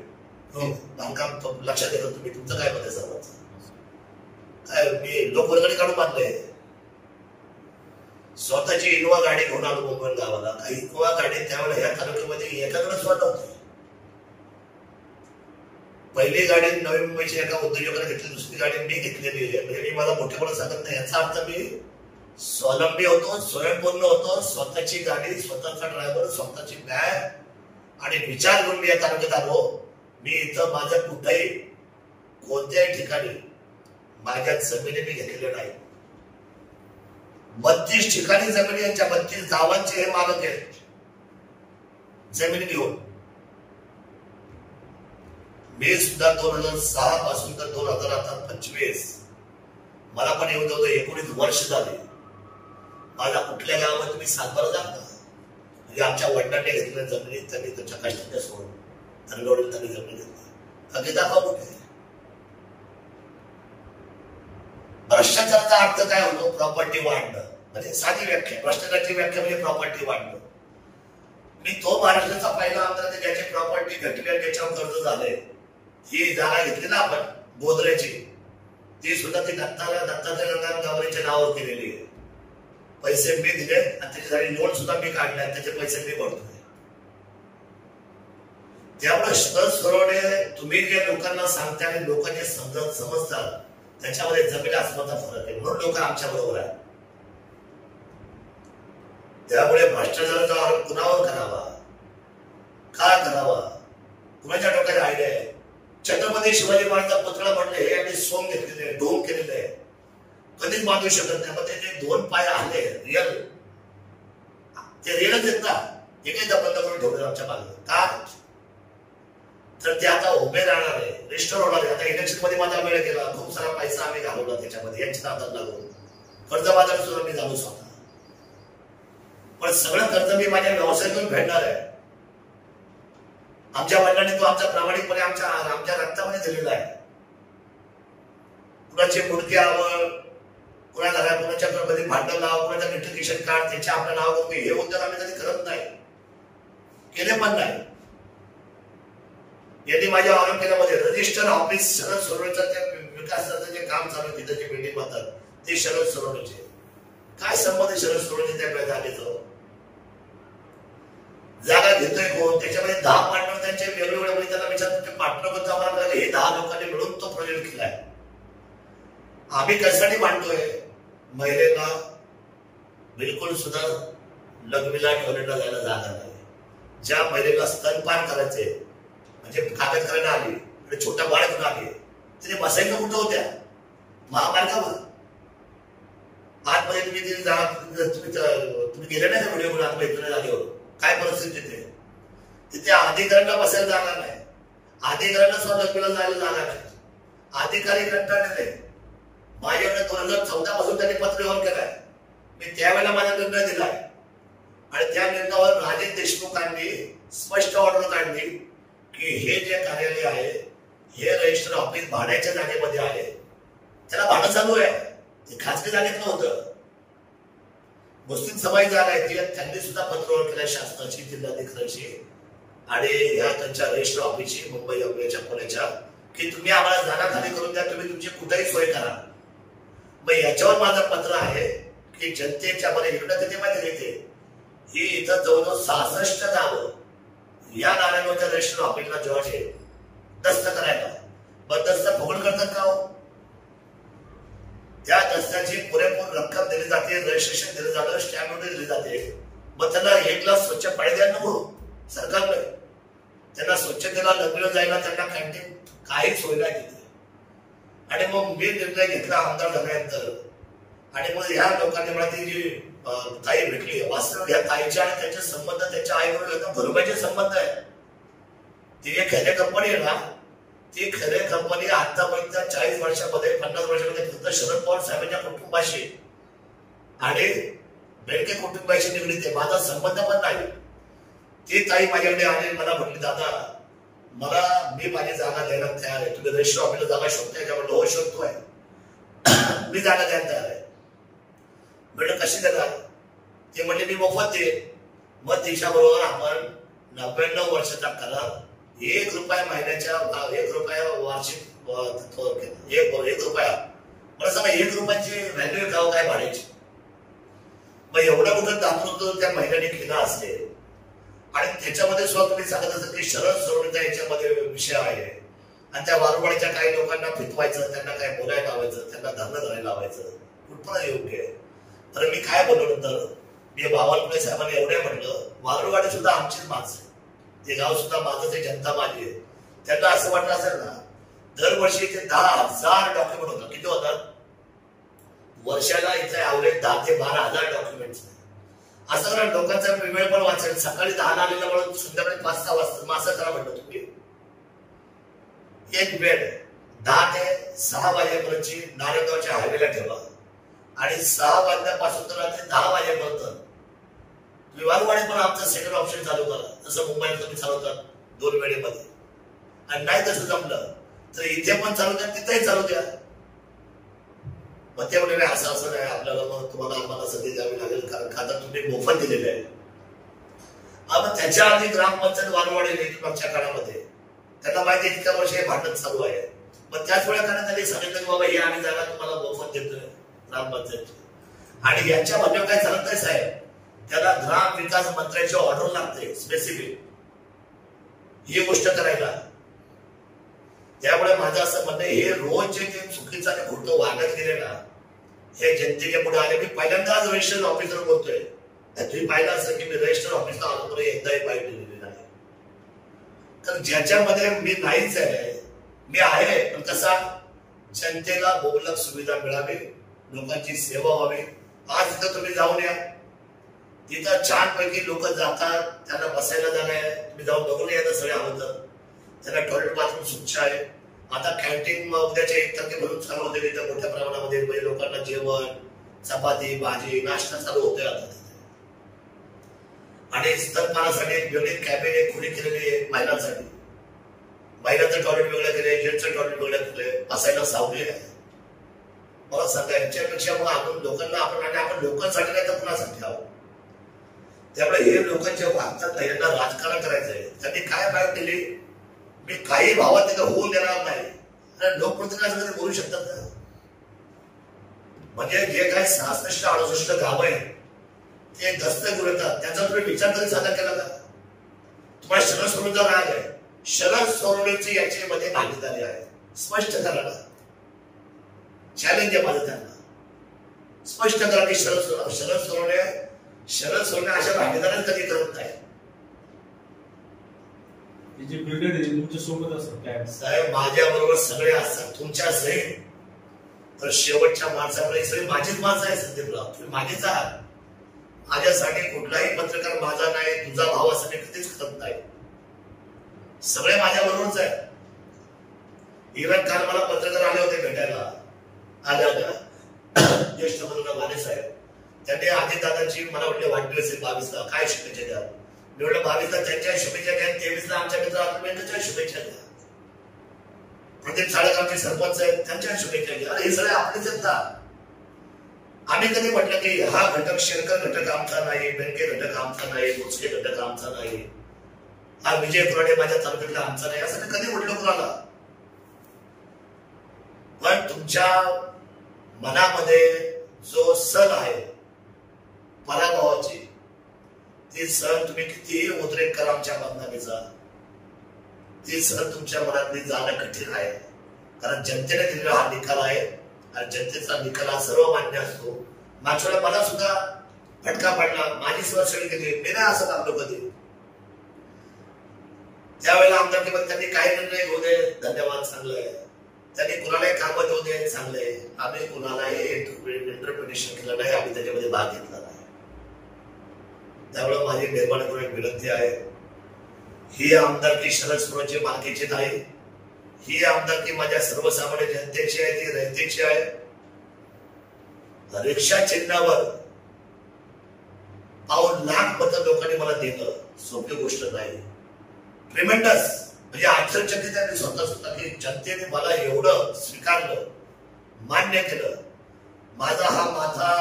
बांधकाम लक्षात येतं तुम्ही, तुमचं काय मध्ये सर्वांचं काय? मी लोकवर्गणी काढून बांधलंय. स्वतःची इनोवा गाडी घेऊन आलो मुंबई गावाला. काही इनोवा गाडी त्यावेळेला ह्या तालुक्यामध्ये एकाकडे स्वतः होती. पहिली गाडी नवी मुंबईची एका उद्योजकाने घेतली, दुसरी गाडी मी घेतलेली आहे. म्हणजे मी मला मोठेपणा सांगत नाही, याचा अर्थ मी स्वावलंबी होतो, स्वयंपूर्ण होतो. स्वतःची गाडी, स्वतःचा ड्रायव्हर, स्वतःची बॅग आणि विचार करून मी या तालुक्यात आलो. मी इथं माझं कुठेही कोणत्याही ठिकाणी माझ्या जमिनी मी घेतलेल्या नाही. 32 ठिकाणी जमिनी, यांच्या 32 गावांचे हे मालक आहेत जमिनी घेऊन. मी सुद्धा 2006 पासून तर 2025 मला पण येऊन जवळ 19 वर्ष झाले. माझा कुठल्या गावामध्ये तुम्ही सातबारा जात ना, म्हणजे आमच्या वडिलांनी घेतलेल्या जमिनी त्यांनी त्यांच्या कष्टाच्या सोडून धनगवडीला त्यांनी जमिनी घेतली. अगदी दाखवा कुठे. भ्रष्टाचाराचा अर्थ काय होतो? प्रॉपर्टी वाढणं. म्हणजे साधी व्याख्या, भ्रष्टाचाराची व्याख्या म्हणजे प्रॉपर्टी वाढणं. मी तो महाराष्ट्राचा पहिला आमदार ज्याची प्रॉपर्टी घटली आणि त्याच्यावर कर्ज झालंय. ही जागा घेतली ना आपण बोधऱ्याची, ती सुद्धा ती दत्तात्रय गावरीच्या नावावर केलेली आहे. पैसे मी दिले आणि त्याच्यासाठी लोन सुद्धा मी काढले आणि त्याचे पैसे मी भरतोय. त्यामुळे शरद सोडवणे तुम्ही जे लोकांना सांगता आणि लोकांचे समजतात त्याच्यामध्ये जमीन आसमानाचा फरक आहे. म्हणून लोक आमच्या बरोबर आहे. त्यामुळे भ्रष्टाचाराचा आरोप कुणावर करावा, का करावा, कुणाच्या डोक्यात आयडिया आहे? छत्रपती शिवाजी महाराजांचा पुतळा म्हणले हे आणि सोम घेतलेले, ढोंग केलेले आहे, कधीच बांधू शकत नाही. मग त्याचे 2 पाय आले रिअल, ते रिअलच येत ना, हे काही बंद करून ठेवले आमच्या मागे. का तर ते आता उभे राहणार आहे, रिस्टोर होणार आहे. आता इलेक्शन मध्ये माझा वेळ गेला, खूप सारा पैसा आम्ही घालवला त्याच्यामध्ये, यांच्या नादात लागून कर्जबाजारी सुद्धा मी झालो स्वतः. पण सगळं कर्ज मी माझ्या व्यवसायातून फेडणार आहे. आमच्या वडिलांनी तो आमचा प्रामाणिकपणे आमच्या रक्तामध्ये दिलेला आहे. कुणाची मुडकी आवड, कुणाच्या कधी भांडण लाव, कुणाच्या नोटिफिकेशन कार्ड त्याच्या आपलं नाव करून हे उद्योग आम्ही कधी करत नाही, केले पण नाही. यांनी माझ्या आरोग्यामध्ये रजिस्टर ऑफिस शरद सोडवण्याचं विकासाचं जे काम चालू तिथं जे बिल्डिंग बांधतात ते शरद सोडवण्याचे. काय संबंध शरद सोडवण्याचे त्या जागेचं? जागा घेतोय कोण, त्याच्यामध्ये 10 पार्टनर त्यांचे वेगवेगळे म्हणजे त्यांना विचार तुमचे पार्टनर कोणतं आम्हाला हे 10 लोकांनी मिळून तो प्रोजेक्ट केलाय. आम्ही कशासाठी मांडतोय, महिलेला बिलकुल सुद्धा लग्नीला टॉयलेटला जायला जागा नाही. ज्या महिलेला स्तनपान करायचे म्हणजे कागद करायला आली आणि छोटा बाळ घेऊन आली, तिने बसायचं कुठं होत्या, महामार्गावर. आतमध्ये तुम्ही गेले नाही का व्हिडिओ म्हणून आतमध्ये इकडे जागेवर, काय परिस्थिती तिथे अधिकाऱ्यांना बसायला जागा नाही, अधिकाऱ्यांना सुद्धा लग्नाला जायला जागा नाही. अधिकारी कंटाळलेले. माझ्याकडे 2014 पासून त्यांनी पत्र व्यवहार केलाय. मी त्यावेळेला माझा निर्णय दिलाय आणि त्या निर्णयावर राजेश देशमुखांनी स्पष्ट ऑर्डर काढली की हे जे कार्यालय आहे हे रजिस्टर ऑफिस भाड्याच्या जागेमध्ये आहे, त्याला भाडं चालू आहे, ते खासगी जागेत नव्हतं. मुस्लिम समाज जागा आहे, त्यांनी सुद्धा पत्रव्यवहार केला शासनाची, जिल्हाधिकाऱ्यांची आणि ह्या त्यांच्या रजिस्टर ऑफिसची मुंबई मुंबईच्या पुण्याच्या की तुम्ही आम्हाला जागा खाली करून द्या, तुम्ही तुमची कुठेही सोय करा. मग याच्यावर माझं पत्र आहे की जनतेच्या मध्ये इकडं किती माहिती घेते ही इथं जवळजवळ 66 गावं या नारायणगावच्या रजिस्टर ऑफिसला जेव्हा दस्त करायला, मग दस्त फुकट करतात का हो? त्या दस्त्याची पुरेपूर रक्कम दिली जाते, रजिस्ट्रेशन दिलं जातं, स्टॅम्प नोटीस दिली जाते. मग त्यांना 1 ग्लास स्वच्छ पाणी द्यायला नको सरकारने? त्यांना स्वच्छतेला लग्न जायला त्यांना कॅन्टीन काही सोय नाही तिथे. आणि मग मी निर्णय घेतला आमदार झाल्यानंतर आणि मग ह्या लोकांनी मला ती जी ताई भेटली, वास्तव ह्या ताईच्या आणि त्यांचे संबंध त्यांच्या आईबरोबर एकदम घरोबाचे संबंध आहे. ती एक खरे कंपनी आहे ना, ती खरे कंपनी आतापर्यंत 40 वर्षामध्ये 50 वर्षामध्ये फक्त शरद पवार साहेबांच्या कुटुंबाशी आणि बेडके कुटुंबाशी निगडीत आहे, माझा संबंध पण नाही. ती ताई माझ्याकडे आली, मला म्हटली दादा मी माझी जागा द्यायला तयार आहे, तुम्ही रजिस्टर ऑफिसला जागा शोधताय का? म्हणलं हो शोधतोय, मी जागा द्यायला तयार आहे. म्हणलं कशी देणार? ते म्हणले मी मोफत दे. मग देशाबरोबर आपण 99 वर्षाचा करार, 1 रुपया महिन्याच्या 1 रुपया वार्षिक 1 रुपया मला सांगा 1 रुपयाची व्हॅल्यू गाव काय भाड्याची. मग एवढा कुठं दाखवतो त्या महिन्याने केला असेल आणि त्याच्यामध्ये सुद्धा तुम्ही सांगत असत की शरद सोडण्याचा याच्यामध्ये विषय आहे आणि त्या वारवाडीच्या काही लोकांना फितवायचं, त्यांना काय बोलायला लावायचं, त्यांना धरणं धरायला लावायचं, कुठं योग्य आहे? तर मी काय बोललो नंतर, मी बावनकुळे साहेबांनी एवढे म्हटलं वारवाडी सुद्धा आमचीच माणसं आहे, ते गाव सुद्धा माझंच आहे, जनता माझी आहे. त्यांना असं वाटलं असेल ना, दरवर्षी इथे 10,000 डॉक्युमेंट होतात. किती होतात वर्षाला? इथे ॲव्हरेज 10 ते 12,000 डॉक्युमेंट्स. असं करा लोकांचा वेळ पण वाचेल. सकाळी 10 आलेला म्हणून संध्याकाळी 5-6 वाजता मग असं करा म्हटलं तुम्ही एक वेळ 10 ते 6 वाजेपर्यंतची नारायणगावच्या हायवेला ठेवा आणि 6 वाजल्यापासून तर रात्री 10 वाजेपर्यंत तुम्ही वारवाडी पण आमचं सेकंड ऑप्शन चालू करा, जसं मुंबईत तुम्ही चालवतात 2 वेळेमध्ये. आणि नाही तसं जमलं तर इथे पण चालू द्या, तिथेही चालू द्या. मग ते म्हणजे असं नाही आपल्याला, मग तुम्हाला आम्हाला संधी द्यावी लागेल कारण खातं तुम्ही मोफत दिलेले आहे. मग त्याच्या आधी ग्रामपंचायत वारवाडी मागच्या काळामध्ये त्यांना माहिती इतक्या वर्ष हे भांडण चालू आहे. मग त्याच वेळेला त्यांनी सांगितलं की बाबा हे आम्ही जागा तुम्हाला मोफत देतोय ग्रामपंचायतची. आणि याच्या मध्ये काय झालं नाही साहेब, त्याला ग्राम विकास मंत्र्याची ऑर्डर लागते स्पेसिफिक ही गोष्ट करायला. त्यामुळे माझं असं म्हणणं हे रोज जे चुकीचं आणि खोटं वागत गेले ना, हे जनतेच्या पुढे आले. मी पहिल्यांदाच रजिस्टर ऑफिसर बोलतोय. तुम्ही पाहिलं असं की मी रजिस्टर ऑफिसला आलो तर एकदाही पाहिजे दिलेली नाही. तर ज्याच्यामध्ये मी नाहीच आहे, मी आहे पण कसा जनतेला मुबलक सुविधा मिळावी, लोकांची सेवा व्हावी. आज तिथं तुम्ही जाऊन या, तिथं छानपैकी लोक जातात, त्यांना बसायला जागा आहे, तुम्ही जाऊन बघून या सगळे हवं तर. त्यांना टॉयलेट बाथरूम स्वच्छ आहे. आता कॅन्टीन उद्याच्या 1 तारखेपासून चालू होते तिथे मोठ्या प्रमाणामध्ये, म्हणजे लोकांना जेवण, चपाती, भाजी, नाश्ता चालू होतोय आता तिथे. आणि स्तनपानासाठी एक वेगळी कॅबिन एक खुली केलेली आहे महिलांसाठी. महिलांचं टॉयलेट वेगळं केले, जेंट्सचं टॉयलेट वेगळं केले, बसायला सावली आहे. मला सांगा यांच्यापेक्षा मग आपण लोकांना आपण लोकांसाठी नाही तर कुणासाठी आहोत. त्यामुळे हे लोकांच्या वागतात नाही, यांना राजकारण करायचंय. त्यांनी काय बाहेर दिली, मी काही भावात तिथं होऊन देणार नाही. लोकप्रतिनिधी बोलू शकतात का? म्हणजे जे काही 66-68 गाव आहेत ते दस्तक येतात, त्याचा तुम्ही विचार तरी साधा केला का? तुम्हाला शरद सोनवणेचा राग आहे, शरद सोनवणेची याच्यामध्ये भागीदारी आहे, स्पष्ट करा. चॅलेंज आहे माझं त्यांना, स्पष्ट करा की शरद सोनवणे अशा भागीदारात कधी करत नाही. तुमच्या सोबत असतात काय साहेब, माझ्या बरोबर सगळे असतात, तुमच्या सहित तर शेवटच्या माणसाकडे सगळी माझीच माणसं आहे. संदीपराव, तुम्ही माझीच आहात. माझ्यासाठी कुठलाही पत्रकार माझा नाही, तुझा भाव असं मी कधीच करत नाही. सगळे माझ्या बरोबरच आहे. इव्हन काल मला पत्रकार आले होते भेटायला, आल्या होत्या ज्येष्ठ पत्रकार वाले साहेब. त्यांनी अजितदादांची मला वाटले वाढदिवस आहे 22ला, काय शुभेच्छा द्या. मी म्हटलं 22ला त्यांच्या शुभेच्छा द्या, 23ला आमच्या मित्र आत्महत्याच्या शुभेच्छा द्या. प्रदीप साळक आमचे सरपंच आहेत, त्यांच्या शुभेच्छा घ्या. हे सगळे आपलेच आहेत ना. आम्ही कधी म्हटलं की हा घटक शेरकर घटक आमचा नाही, बेनके घटक आमचा नाही, मोजके घटक आमचा नाही, हा विजय कुराडे माझ्या तालुक्यातला आमचा नाही, असं कधी म्हटलं कुणाला. पण तुमच्या मनामध्ये जो सन आहे पराभवाची, ती सण तुम्ही कितीही उद्रेक करा आमच्या बदनामीचा, ती सण तुमच्या मनातली जाणं कठीण आहे. कारण जनतेने दिलेला हा निकाल आहे आणि जनतेचा निकाल हा सर्वमान्य असतो. मागच्या वेळेला मला सुद्धा फटका पडला, माझी स्वरक्षण केली, मी नाही असं लागलो कधी. त्यावेळेला आमदारकीमध्ये त्यांनी काही निर्णय घेऊ दे, धन्यवाद, चांगलं आहे. त्यांनी कुणालाही कामं देऊ दे, चांगले. आम्ही कुणालाही इंटरप्रिटेशन केलं नाही, आम्ही त्याच्यामध्ये भाग घेतला नाही. त्यामुळे माझी निर्माण करून एक विनंती आहे, ही आमदारकी शरद सोनवणेची मालकीची नाही, ही आमदारकी माझ्या सर्वसामान्य जनतेची आहे, ती रयतेची आहे. रिक्षा चिन्हावर 5 लाख मतं लोकांनी मला दिलं, सोपी गोष्ट नाही. ट्रिमेंडस, म्हणजे आश्चर्यचकित आहे मी स्वतः सुद्धा की जनतेने मला एवढं स्वीकारलं, मान्य केलं. माझा हा माथा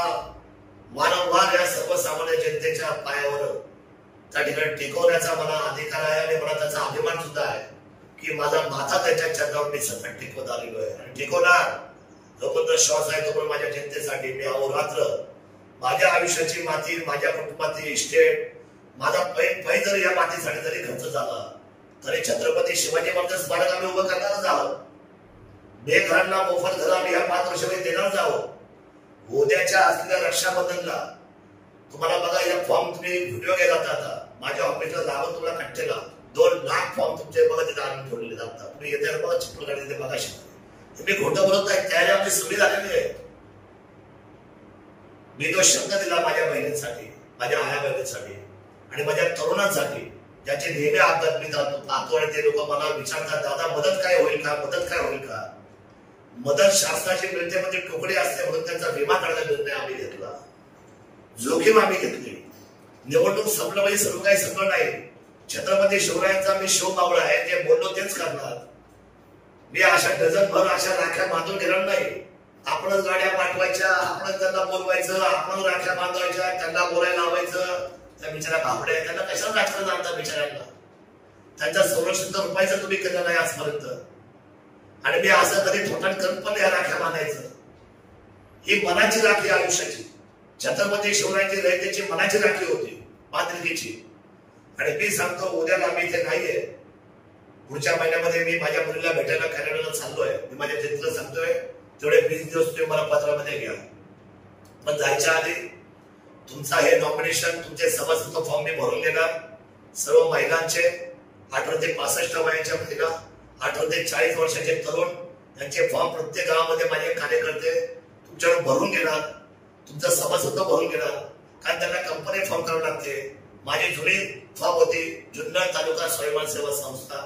वारंवार या सर्वसामान्य जनतेच्या पायावर त्या ठिकाणी टिकवण्याचा मला अधिकार आहे आणि मला त्याचा अभिमान सुद्धा आहे की माझा माथा त्याच्या चरणावर मी सतत टिकवत आलेलो आहे आणि टिकवणार. जोपर्यंत श्वास आहे तोपर्यंत माझ्या जनतेसाठी मी अहोरात्र माझ्या आयुष्याची माती, माझ्या कुटुंबाची इस्टेट, माझा पै जर या मातीसाठी जरी खर्च झाला तरी छत्रपती शिवाजी महाराज स्मारक आम्ही उभं करणारच आहोत. बेघरांना मोफत घर आम्ही ह्या 5 वर्षामध्ये देणारच आहोत. उद्याच्या असलेल्या रक्षाबंधनला तुम्हाला बघा, या फॉर्म तुम्ही व्हिडिओ गेला आता माझ्या ऑफिसला लावून तुम्हाला कट्टेला 2 लाख फॉर्म तुमचे बघा तिथे आणून ठेवलेले जातात. तुम्ही येत्या बघा चिपळ गाडी तिथे बघा शिकतो. मी खोटं बोलत नाही, त्याला आमची सुविधी झालेली आहे. मी तो शब्द दिला माझ्या बहिणींसाठी, माझ्या आया बहिणींसाठी आणि माझ्या तरुणांसाठी ज्याचे नेहमी अपघात मी जातो आणि ते लोक मला विचारतात, दादा मदत काय होईल का, मदत काय होईल का. मदत शासनाची मिळते म्हणजे टोकडी असते म्हणून त्यांचा विमा काढण्याचा निर्णय आम्ही घेतला, जोखीम आम्ही घेतली. निवडणूक संपलं म्हणजे सर्व काही संपलं नाही. छत्रपती शिवरायांचा मी शो मावळा आहे, जे बोललो तेच करणार. मी अशा डझनभर अशा राख्या बांधून घेणार नाही. आपणच गाड्या पाठवायच्या, आपणच त्यांना बोलवायचं, आपण राख्या बांधवायच्या, त्यांना बोलायला लावायचं. त्या बिचारा भाबड्या आहेत, त्यांना कशाला राखलं जाणतात बिचाऱ्यांना. त्यांच्या संरक्षण रुपयाचं तुम्ही केलं नाही आजपर्यंत. आणि मी असं कधी थोटाण करत पण या राख्या बांधायचं. ही मनाची राखी आयुष्याची, छत्रपती शिवरायांची रयतेची मनाची राखी होती, बांधिलकीची. आणि मी सांगतो उद्याला मी इथे नाहीये, पुढच्या महिन्यामध्ये मी माझ्या मुलीला भेटायला कॅनडाला चाललोय. मी माझ्या जनतेला सांगतोय तेवढे 20 दिवस तुम्ही मला पत्रामध्ये घ्या. पण जायच्या आधी तुमचा हे नॉमिनेशन, तुमचे सभासद फॉर्म मी भरून घेणार. सर्व महिलांचे 18 ते 65 वयाच्या महिला, 18 ते 40 वर्षाचे तरुण, यांचे फॉर्म प्रत्येक गावामध्ये माझे कार्यकर्ते तुमच्याकडे भरून घेणार. तुमचा सभासद भरून घेणार, कारण त्यांना कंपनी फॉर्म करावी लागते. माझी जुनी फॉर्म होती जुन्नर तालुका स्वयंसेवी सेवा संस्था,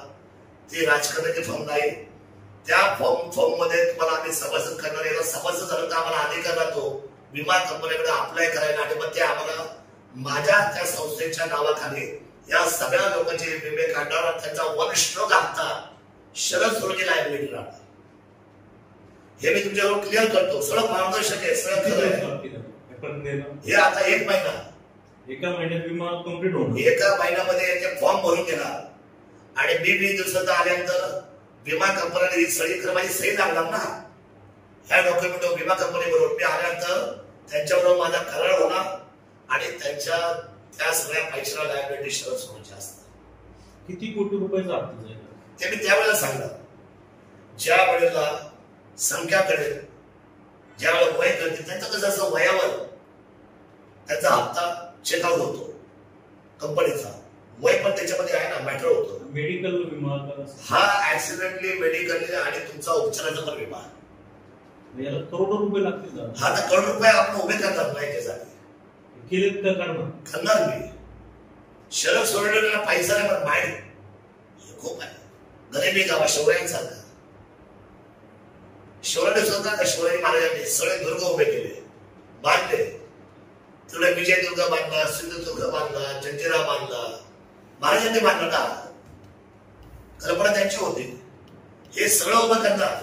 ती राजकारणाची फॉर्म नाही. त्या फॉर्म मध्ये तुम्हाला आम्ही सभासद करणार. याला सभासद झालं तर आम्हाला अधिकार राहतो विमा कंपनीकडे अप्लाय करायला. आणि मग ते आम्हाला माझ्या त्या संस्थेच्या नावाखाली या सगळ्या लोकांचे विमे काढणार. त्यांचा 1 स्ट्रोक हप्ता शरद सोनवणे लायबिलिटी राहणार. हे मी तुमच्यावर क्लिअर करतो. सगळं पारदर्शक आहे, सगळं खरं आहे. हे आता 1 महिना, एका महिन्यात विमा कंप्लीट होणार. एका महिन्यामध्ये याचे फॉर्म भरून घेणार. आणि मी 20 दिवसात आल्यानंतर विमा कंपनीने ही सही माझी सही लागणार ना ह्या डॉक्युमेंट विमा कंपनी बरोबर. मी आल्यानंतर त्यांच्याबरोबर माझा करार होणार आणि त्यांच्या त्या सगळ्या पैशाला लायबिलिटी शरद सोनवणे असतात. किती कोटी रुपयाचा हप्ता जाईल ते मी त्यावेळेला सांगणार. ज्या वेळेला संख्या कळेल, ज्या वेळेला वय कळते, त्यांचं कसं असं वयावर त्याचा हप्ता चेकआउट होतो कंपनीचा. वय पण त्याच्यामध्ये आहे ना, मॅटर होतो. मेडिकल विमा हा ऍक्सिडेंटली, मेडिकली आणि तुमचा उपचाराचा पण विमा, याला करोडो रुपये लागतील. हा तर करोड रुपये आपण उभे करणार नाही त्यासाठी. केलेत का करणार मी. शरद सोडलेला पैसा नाही, पण माइंड खूप आहे. गरिबी गावा शिवरायांसारखा. शिवराने स्वतः का शिवराई महाराजांनी सगळे दुर्ग उभे केले, बांधले. तिकडे विजय दुर्ग बांधला, सिंधुदुर्ग बांधला, जंजिरा बांधला. महाराजांनी बांधलं का? कल्पना त्यांची होती. हे सगळं उभं करणार.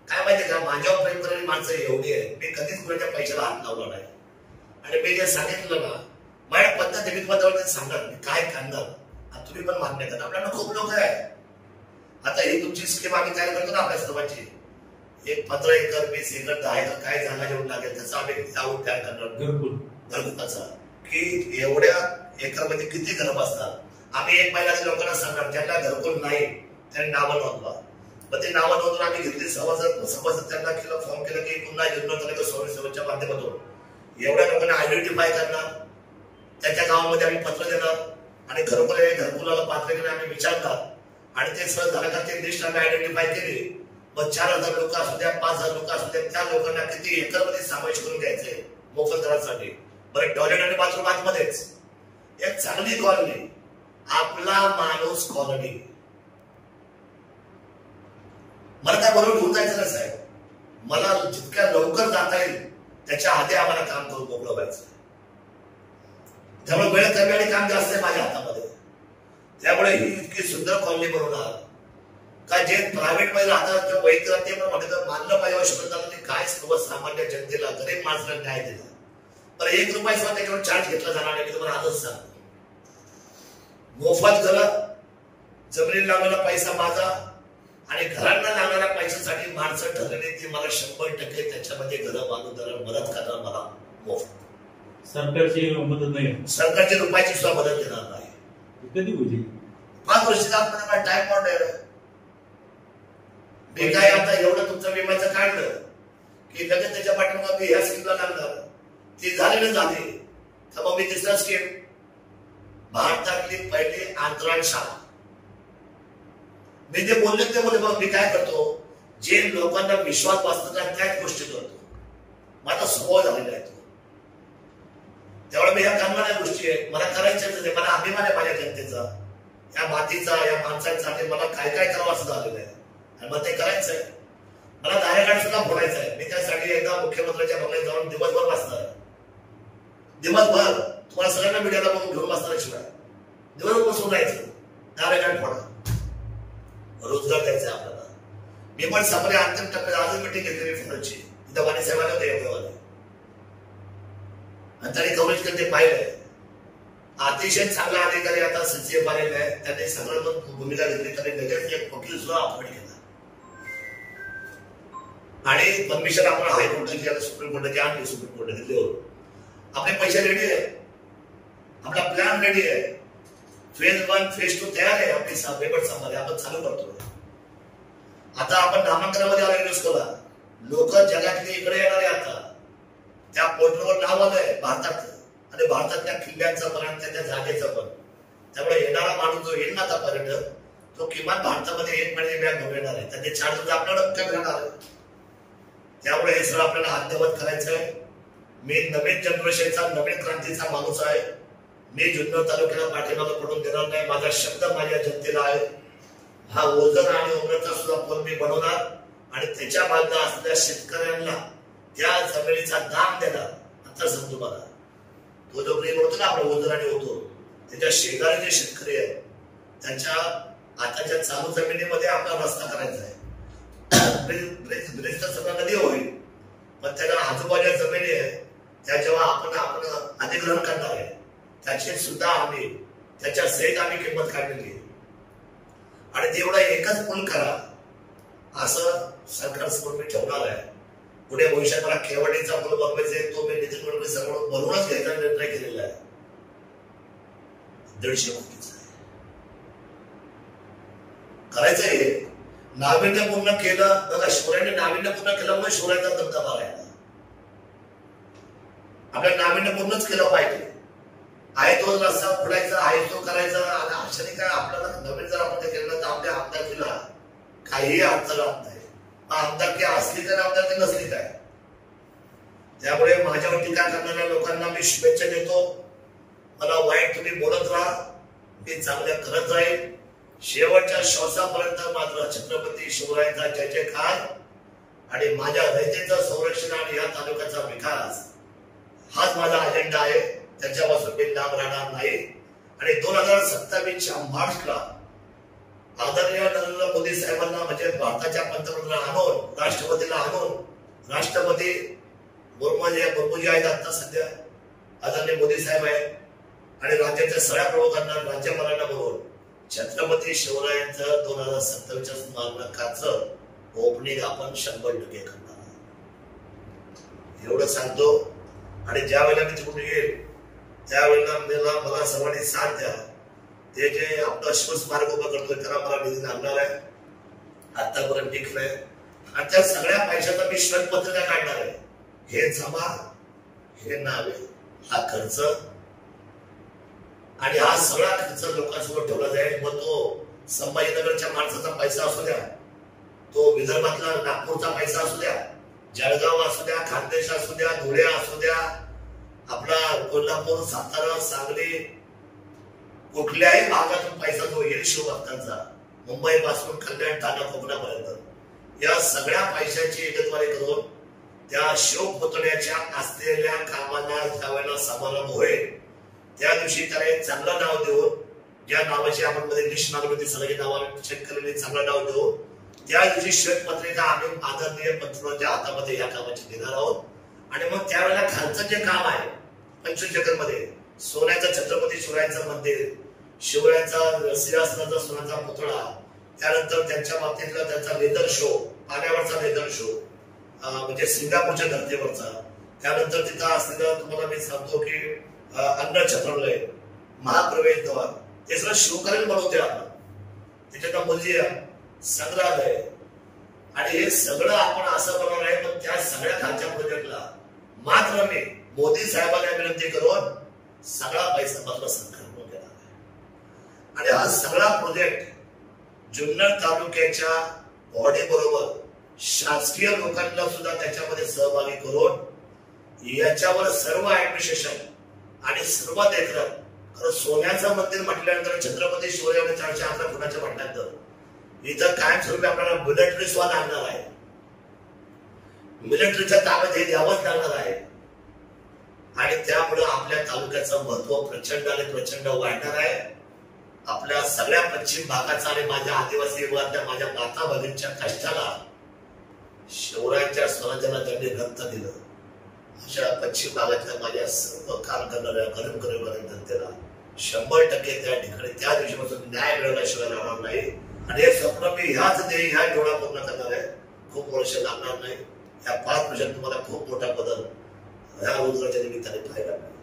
काय माहितीये का, माझ्यावर प्रेम करणारी माणसं एवढी आहे, मी कधीच कुणाच्या पैशाला हात लावला नाही. आणि मी जे सांगितलं ना, माझ्या पद्धत पदावर सांगणार मी काय करणार, तुम्ही पण मान्य करा. आपल्याला खूप लोक आहे. आता ही तुमची स्कीम आम्ही तयार करतो ना आपल्या सर्वांची, एक 15 एकर 20 एकर 10 एकर काय जागा जेवढं लागेल त्याचा आम्ही तयार करणार घरकुलाचा, की एवढ्या एकर मध्ये किती घर बसतात. आम्ही एक महिन्याच्या लोकांना सांगणार, ज्यांना घरकुल नाही त्यांनी नावं नोंदवा. मग ते नावं नोंदवून आम्ही घेतली. सभासद त्यांना केलं, फॉर्म केलं की पुन्हा योजना स्वामीसेवेच्या माध्यमातून एवढ्या लोकांना आयडेंटिफाय करणार. त्याच्या गावामध्ये आम्ही पत्र देणार आणि घरकुलाला पात्र केले आम्ही विचारणार. आणि ते सगळं झालं का ते लिस्ट आम्ही आयडेंटिफाय केली. मग 4000 लोक असू द्या, 5000 लोक असू द्या, त्या लोकांना किती एकर मध्ये समावेश करून घ्यायचे मोफत घरासाठी. बरं, टॉयलेट आणि बाथरूम आतमध्येच. एक चांगली कॉलनी, आपला माणूस कॉलनी. मला काय बरोबर घेऊन जायचं नाही साहेब. मला जितक्या लवकर जाता येईल त्याच्या आधी आम्हाला काम करून मोकळं व्हायचं. त्यामुळे वेळ कमी आणि काम जास्त आहे माझ्या हातामध्ये. त्यामुळे ही इतकी सुंदर कॉलनी बनवणार का जे प्रायव्हेट मध्ये राहतात किंवा वैद्य ते पण म्हटलं मानलं पाहिजे आवश्यकता काय सर्वसामान्य जनतेला, गरीब माणसाला न्याय दिला. पण 1 रुपया सुद्धा त्याच्यावर चार्ज घेतला जाणार नाही. मी तुम्हाला आजच सांगतो. मोफत घर, जमिनीला लागणारा पैसा माझा आणि घरांना लागणाऱ्या पैशासाठी माणसं ठरलेली ती मला 100% त्याच्यामध्ये घरं बांधून देणार, मदत करणार मला मोफत. सरकारची मदत नाही, सरकारची रुपयाची सुद्धा मदत देणार नाही. कधी होईल? 5 वर्षाचा आपल्याला टाइम बॉन्ड आहे. मी काय आता एवढं तुमचं विम्याचं काढलं की लगेच त्याच्या पाठीमागे मी ह्या स्कीमला लागणार. ती झाली. तर मग मी तिसरा स्कीम, भारतातली पहिली अंतराळ शाळा. मी जे बोलले ते बोलले. मग मी काय करतो, जे लोकांना विश्वास बसतात त्याच गोष्टी करतो. माझा स्वभाव झालेला आहे तो. त्यामुळे मी ह्या करणाऱ्या गोष्टी आहेत, मला करायच्याच. मला अभिमान आहे माझ्या जनतेचा, या मातीचा, या माणसांचा. मला काय काय करावं असं झालेलं आहे आणि मग ते करायचंय. मला दारेगाड सुद्धा फोडायचं आहे. मी त्यासाठी एकदा मुख्यमंत्र्यांच्या बंगल्यात जाऊन दिवसभर बसणार आहे. दिवसभर तुम्हाला सगळ्यांना मीडियाला बघून घेऊन बसणार. शिवाय दिवसभर बसून राहायचं, दारेगाड फोडा. रोजगार द्यायचा आपल्याला. मी पण सगळे अंतिम टप्प्यात आजच मिटिंग घेतली फोनची. तिथं वाणी साहेबांना होते एवढे आणि त्यांनी कव्हरेज केलं ते पाहिलंय. अतिशय चांगला अधिकारी आता सीसीएफ आलेला आहे. त्यांनी सगळं भूमिका घेतली. त्यांनी लगेच एक वकील सुद्धा अपॉइंट केला आणि परमिशन आपण हायकोर्टाची, सुप्रीम कोर्टाची आणली. सुप्रीम कोर्टात दिली. आपले पैसे रेडी आहे, आपला प्लॅन रेडी आहे. फेज 1 फेज 2 तयार आहे. आपली पेपर संपले, आपण चालू करतो. आता आपण नामांकनामध्ये आला युनेस्कोला. लोक जगातले इकडे येणार आहे. आता त्या पोर्टलवर नाव आलंय भारतात आणि भारतातल्या किल्ल्यांचं पण आणि त्या जागेचं पण. त्यामुळे येणारा माणूस जो येईल ना आता पर्यटक, तो किमान भारतामध्ये 1 महिने बॅग घेऊन येणार आहे. त्याचे चार्जेस आपल्याला कमी राहणार आहे. त्यामुळे हे सगळं आपल्याला अद्ययावत करायचं आहे. मी नवीन जनरेशनचा, नवीन क्रांतीचा माणूस आहे. मी जुन्नर तालुक्याला पाठीमागे पडून देणार नाही. माझा शब्द माझ्या जनतेला आहे. हा ओझर आणि उमरचा सुद्धा पूल मी बनवणार आणि त्याच्या बाजूला असलेल्या शेतकऱ्यांना त्या जमिनीचा दाम देणार. आता समजू मला, तो जो प्रेम होतो ना आपला ओझर आणि होतो, त्याच्या शेजारी जे शेतकरी आहेत त्यांच्या आताच्या चालू जमिनीमध्ये आपला रस्ता करायचा आहे. ब्रिज तर सगळं नदी होईल, पण त्याच्या आजूबाजूच्या जमिनी आहे त्या जेव्हा आपण अधिग्रहण करणार आहे त्याची सुद्धा आम्ही त्याच्या सहित आम्ही किंमत काढलेली आहे. आणि तेवढा एकच पूल करा असं सरकार समोर मी ठेवणार आहे. पुढे भविष्यात मला केवडीचा पूल बनवायचा आहे. तो मी नितीन गडकरी समोर बनवूनच घ्यायचा निर्णय केलेला आहे. 150 कोटीचा आहे. करायचंय हे नाविन्यपूर्ण केलं बघा. शिवरायांनी नाविन्यपूर्ण केल्यामुळे शिवरायांचा दबदबा राहिला. आपल्याला नाविन्यपूर्णच केलं पाहिजे. आहे तो रस्ता फोडायचा, आहे तो करायचा. आणि अशाने काय आपल्याला नवीन जर आपण ते केलं तर आपल्या आमदारकीला काहीही अर्थ राहत नाही. आमदारकी असली तर आमदारकी नसली काय. त्यामुळे माझ्यावर टीका करणाऱ्या लोकांना मी शुभेच्छा देतो. मला वाईट तुम्ही बोलत राहा, मी चांगल्या करत राहील. शेवटच्या श्वासापर्यंत मात्र छत्रपती शिवरायांचा जय जयकार आणि माझ्या रयतेचं संरक्षण आणि या तालुक्याचा विकास हाच माझा अजेंडा आहे. त्याच्यापासून मी लांब राहणार नाही. आणि 2027च्या मार्चला आदरणीय नरेंद्र मोदी साहेबांना म्हणजे भारताच्या पंतप्रधानांना आणून राष्ट्रपतीला आणून राष्ट्रपती मुर्मूजी आहेत आता सध्या, आदरणीय मोदी साहेब आहे आणि राज्याच्या सगळ्या प्रमुखांना राज्यपालांना बोलवून छत्रपती शिवरायांचं 2027च्या स्मारकाचं ओपनिंग आपण 100% करणार. एवढं सांगतो. आणि ज्या वेळेला मी तिकडून येईल त्यावेळेला मला सर्वांनी साथ द्या. ते जे आपलं शिवस्मारक उभं करतोय त्याला मला निधी लागणार आहे, आतापर्यंत टिकलंय. आणि त्या सगळ्या पैशाचा मी श्वेतपत्रिका काढणार आहे. हे जमा, हे नावे, हा खर्च आणि हा सगळा खर्च लोकांसमोर ठेवला जाईल. मग तो संभाजीनगरच्या माणसाचा पैसा असू द्या, तो विदर्भातला नागपूरचा पैसा असू द्या, जळगाव असू द्या, खानदेश असू द्या, धुळे असू द्या, आपला कोल्हापूर, सातारा, सांगली, कुठल्याही भागातून पैसा जो येईल शिवभक्तांचा, मुंबई पासून कल्याण, ठाणे, कोकणापर्यंत, या सगळ्या पैशाची एकत्वारी करून त्या शिव पुतळ्याच्या असलेल्या कामाला ज्यावेळेला समारंभ होईल त्या दिवशी त्याला एक चांगलं नाव देऊन, ज्या नावाची आपण मध्ये लिस्ट मागली होती सगळी नावं चेक केलेली, चांगलं नाव देऊन त्या दिवशी श्वेतपत्रिका आम्ही आदरणीय पंतप्रधानांच्या हातामध्ये या कामाची देणार आहोत. आणि मग त्यावेळेला खालचं जे काम आहे 25 एकर मध्ये सोन्याचं छत्रपती शिवरायांचं मंदिर, शिवरायांचा सिंहासनाचा सोन्याचा पुतळा, त्यानंतर त्यांच्या बाबतीतला त्यांचा लेदर शो, पाण्यावरचा लेदर शो म्हणजे सिंगापूरच्या धर्तीवरचा, त्यानंतर तिथं असलेलं तुम्हाला मी सांगतो की अन्न छत्रालय, महाप्रवेशद्वार, ते सगळं शिवकालीन बनवते आपण. त्याच्यात म्युझियम, संग्रहालय आणि हे सगळं आपण असं बनवणार आहे. पण त्या सगळ्या खालच्या प्रोजेक्टला मात्र मी मोदी साहेबांना विनंती करून सगळा पैसा मात्र सरकारकडून देणार आहे. आणि हा सगळा प्रोजेक्ट जुन्नर तालुक्याच्या बॉडी बरोबर शासकीय लोकांना सुद्धा त्याच्यामध्ये सहभागी करून याच्यावर सर्व ऍडमिनिस्ट्रेशन आणि सर्व देखरेख. खरं सोन्याचं मंदिर म्हटल्यानंतर छत्रपती शिवरायांच्या 411 फुटाच्या म्हटल्यानंतर इथं कायमस्वरूपी आपल्याला मिलिटरी सुद्धा लागणार आहे. मिलिटरीच्या ताब्यात हे द्यावंच लागणार आहे. आणि त्यामुळे आपल्या तालुक्याचं महत्व प्रचंड आणि प्रचंड वाढणार आहे. आपल्या सगळ्या पश्चिम भागाचा आणि माझ्या आदिवासी विभागातल्या माझ्या माता भगिनींच्या कष्टाला शिवरायांच्या स्वराज्याला ज्यांनी रक्त दिलं अशा पश्चिम भागातल्या माझ्या सर्व काम करणाऱ्या गरीब जनतेला 100% त्या ठिकाणी त्या दिवशीपासून न्याय मिळवल्याशिवाय राहणार नाही. आणि हे स्वप्न मी ह्या डोळा पूर्ण करणार आहे. खूप वर्ष लागणार नाही. या 5 वर्षात तुम्हाला खूप मोठा बदल ह्या रोजगाराच्या निमित्ताने पाहायला मिळेल.